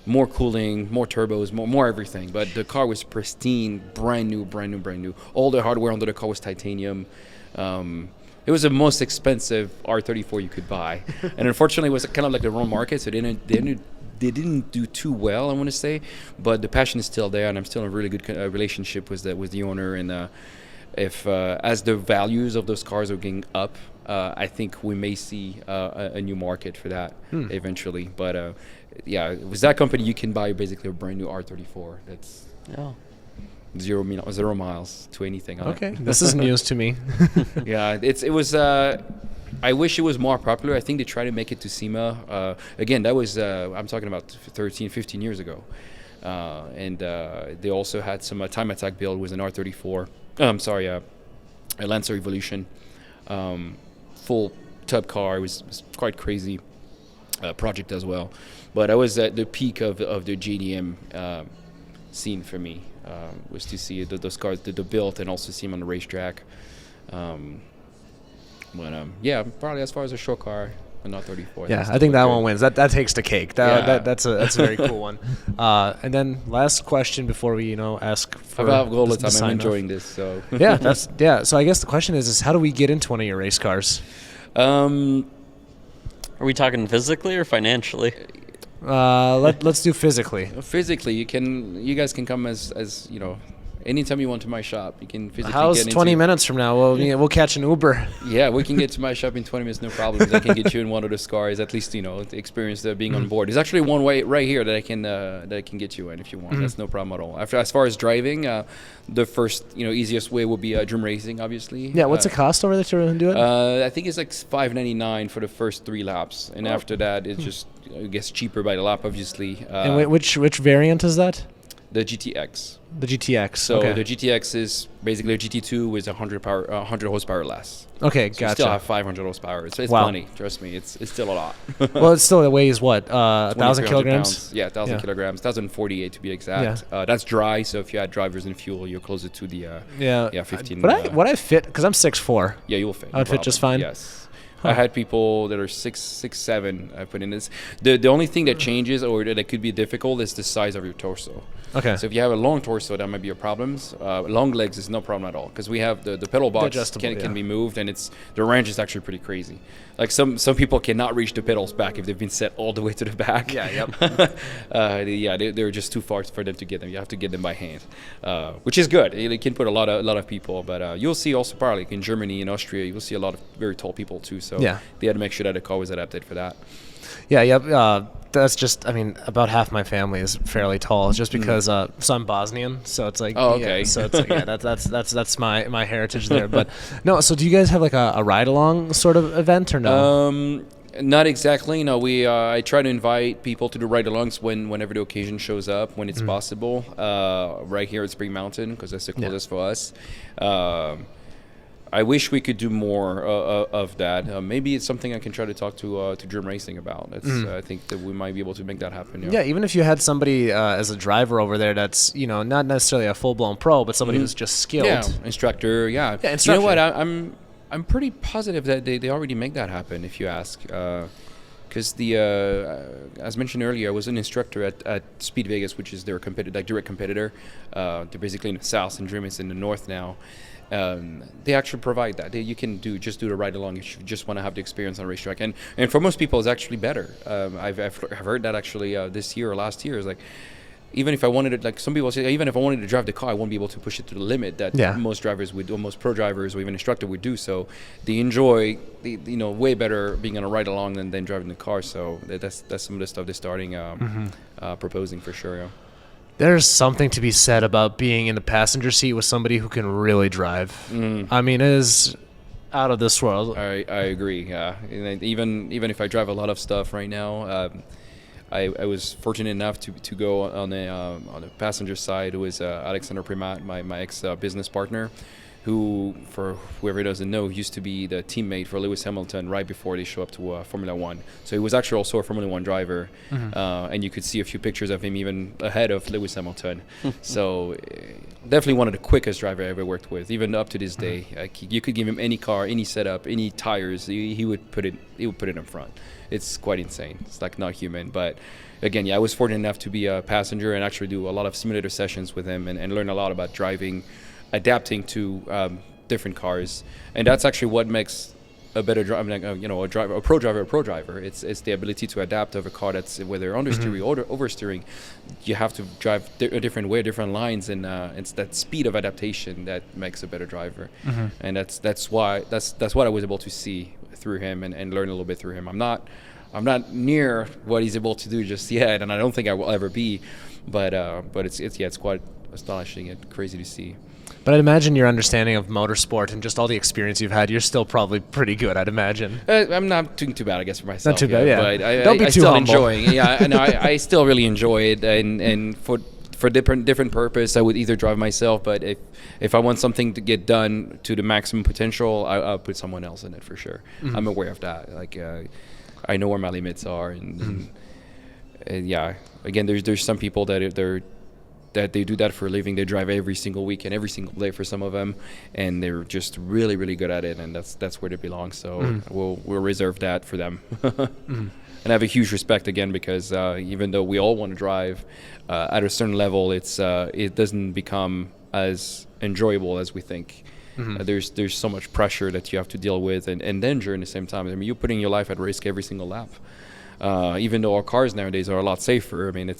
more cooling, more turbos, more everything. But the car was pristine, brand new. All the hardware under the car was titanium. It was the most expensive R34 you could buy, and unfortunately, it was kind of like the wrong market, so they didn't do too well, I want to say. But the passion is still there, and I'm still in a really good relationship with the owner. And if as the values of those cars are getting up, I think we may see a new market for that eventually. But yeah, with that company, you can buy basically a brand new R34. That's zero miles to anything on it. Okay, this is news to me. Yeah, it was. I wish it was more popular. I think they tried to make it to SEMA. Again, that was I'm talking about 13, 15 years ago. And they also had some time attack build with an R34. I'm sorry, a Lancer Evolution, full tub car. It was quite crazy project as well. But I was at the peak of the JDM scene for me. Was to see those cars, the built, and also see them on the racetrack. Yeah, probably as far as a show car, but not 34. Yeah, I think that one wins. That takes the cake. That's a very cool one. And then last question before we ask for I've all the the time. I'm enjoying sign-off. this. So Yeah, So I guess the question is how do we get into one of your race cars? Are we talking physically or financially? Let's do physically. physically, you guys can come as anytime you want to my shop. You can physically How's get 20 into, minutes from now? We'll catch an Uber. Yeah, we can get to my shop in 20 minutes, no problem. I can get you in one of the cars, at least experience being on board. There's actually one way right here that I can get you in if you want. That's no problem at all. As far as driving, the first easiest way would be dream racing, obviously. Yeah, what's the cost over there to do it? I think it's like $5.99 for the first 3 laps, and after that it just gets cheaper by the lap, obviously. And which variant is that? The GTX. The GTX. So okay. the GTX is basically a GT2 with 100 horsepower less. Okay, So you gotcha. still have 500 horsepower. It's Wow. plenty. Trust me, it's still a lot. Well, it still weighs what? 1,000 kilograms. Pounds. Yeah, 1,000 kilograms. 1,048 to be exact. Yeah. That's dry. So if you add drivers and fuel, you're closer to the 15. But I fit because I'm 6'4". Yeah, you'll fit. I would fit just fine? Yes. I had people that are 6'7". I put in this. The only thing that changes or that could be difficult is the size of your torso. Okay. So if you have a long torso, that might be a problem. Long legs is no problem at all because we have the pedal box can be moved, and the range is actually pretty crazy. Like some people cannot reach the pedals back if they've been set all the way to the back. Yeah. Yep. They're just too far for them to get them. You have to get them by hand, which is good. It can put a lot of people, but you'll see also probably like in Germany and Austria, you'll see a lot of very tall people too. So Yeah. they had to make sure that the car was adapted for that. Yeah. Yep. that's just, I mean, about half my family is fairly tall, just because, so I'm Bosnian, so it's like, Oh, okay. yeah, so it's like, yeah, that's my heritage there. But no, so do you guys have like a ride along sort of event or no? Not exactly. No, I try to invite people to do ride-alongs whenever the occasion shows up, when it's possible. Right here at Spring Mountain, because that's the closest for us. I wish we could do more of that. Maybe it's something I can try to talk to Dream Racing about. I think that we might be able to make that happen. Yeah, even if you had somebody as a driver over there that's, not necessarily a full-blown pro, but somebody who's just skilled. Yeah, instructor. Yeah, instructor. You know what? I'm pretty positive that they already make that happen, if you ask. Because as mentioned earlier, I was an instructor at Speed Vegas, which is their direct competitor. They're basically in the south, and Dream is in the north now. They actually provide that. You can just do the ride along if you just want to have the experience on a racetrack. And for most people, it's actually better. I've heard that actually this year or last year. Is like, even if I wanted to, like some people say, even if I wanted to drive the car, I won't be able to push it to the limit that most drivers would, or most pro drivers or even instructor would do. So they enjoy, way better being on a ride along than driving the car. So that's some of the stuff they're starting proposing for sure. Yeah. There's something to be said about being in the passenger seat with somebody who can really drive. I mean, it is out of this world. I agree. Yeah, and even if I drive a lot of stuff right now, I was fortunate enough to go on the passenger side. It was Alexander Primat, my ex business partner, who, for whoever doesn't know, used to be the teammate for Lewis Hamilton right before they show up to Formula One. So he was actually also a Formula One driver, and you could see a few pictures of him even ahead of Lewis Hamilton. So definitely one of the quickest drivers I ever worked with, even up to this day. Like, you could give him any car, any setup, any tires, he would put it in front. It's quite insane. It's like not human. But again, I was fortunate enough to be a passenger and actually do a lot of simulator sessions with him and learn a lot about driving, adapting to different cars. And that's actually what makes a better driver, a pro driver. It's the ability to adapt of a car that's, whether understeering or oversteering, you have to drive a different way, different lines, and it's that speed of adaptation that makes a better driver. And that's what I was able to see through him and learn a little bit through him. I'm not near what he's able to do just yet, and I don't think I will ever be. But it's quite astonishing and crazy to see. But I'd imagine your understanding of motorsport and just all the experience you've had, you're still probably pretty good, I'd imagine. I'm not doing too bad, I guess, for myself. Not too bad, yeah. But Don't be I too still humble. enjoy it. Yeah, I still really enjoy it, and for different purpose, I would either drive myself, but if I want something to get done to the maximum potential, I'll put someone else in it for sure. I'm aware of that. Like, I know where my limits are, and yeah. Again, there's some people that they do that for a living. They drive every single weekend, every single day for some of them, and they're just really, really good at it, and that's where they belong. So we'll reserve that for them. And I have a huge respect, again, because even though we all want to drive at a certain level, it doesn't become as enjoyable as we think. There's so much pressure that you have to deal with and danger in the same time. I mean, you're putting your life at risk every single lap. Even though our cars nowadays are a lot safer, I mean,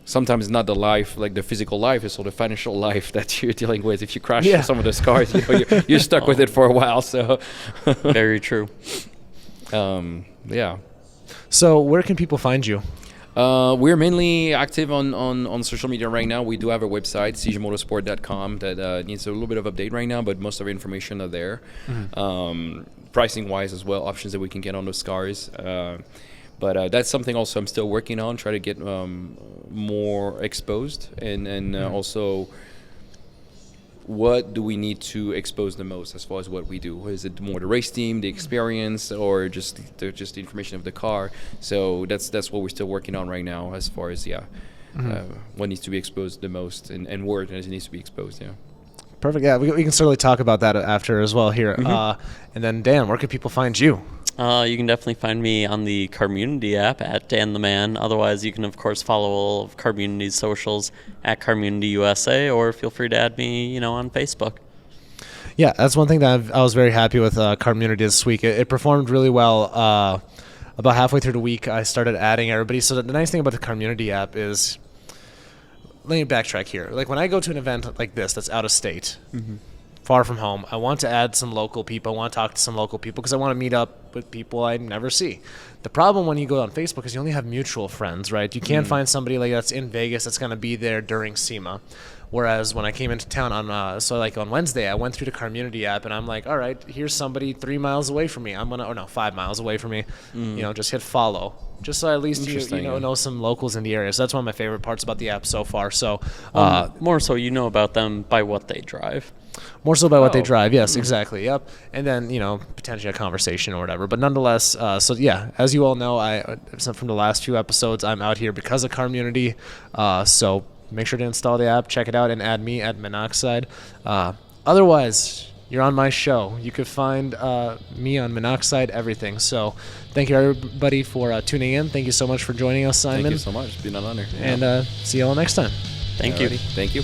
sometimes not the life, like the physical life, it's sort of financial life that you're dealing with. If you crash some of those cars, you're stuck with it for a while. So Very true. Yeah. So where can people find you? We're mainly active on social media right now. We do have a website, sigiermotorsport.com, that needs a little bit of update right now, but most of our information are there. Pricing wise as well, options that we can get on those cars. But that's something also I'm still working on, try to get more exposed, and also what do we need to expose the most as far as what we do? Is it more the race team, the experience, or just the information of the car? So that's what we're still working on right now as far as what needs to be exposed the most and where it needs to be exposed. Yeah. Perfect. Yeah, we can certainly talk about that after as well here. And then, Dan, where can people find you? You can definitely find me on the Carmunity app at Dan the Man. Otherwise, you can, of course, follow all of Carmunity's socials at Carmunity USA, or feel free to add me, on Facebook. Yeah, that's one thing that I was very happy with Carmunity this week. It performed really well. About halfway through the week, I started adding everybody. So the nice thing about the Carmunity app is, let me backtrack here. Like when I go to an event like this that's out of state, far from home. I want to add some local people. I want to talk to some local people because I want to meet up with people I never see. The problem when you go on Facebook is you only have mutual friends, right? You can't find somebody like that's in Vegas that's going to be there during SEMA. Whereas when I came into town on Wednesday, I went through the Community app and I'm like, all right, here's somebody 3 miles away from me. 5 miles away from me. Just hit follow, just so at least know some locals in the area. So that's one of my favorite parts about the app so far. So more so, you know about them by what they drive. More so by what they drive. Yes, exactly. Yep. And then, potentially a conversation or whatever. But nonetheless, as you all know, from the last few episodes, I'm out here because of Community. So make sure to install the app, check it out, and add me at Monoxide. Otherwise, you're on my show. You could find me on Monoxide Everything. So thank you, everybody, for tuning in. Thank you so much for joining us, Simon. Thank you so much. It's been an honor. And see you all next time. Thank you. Thank you.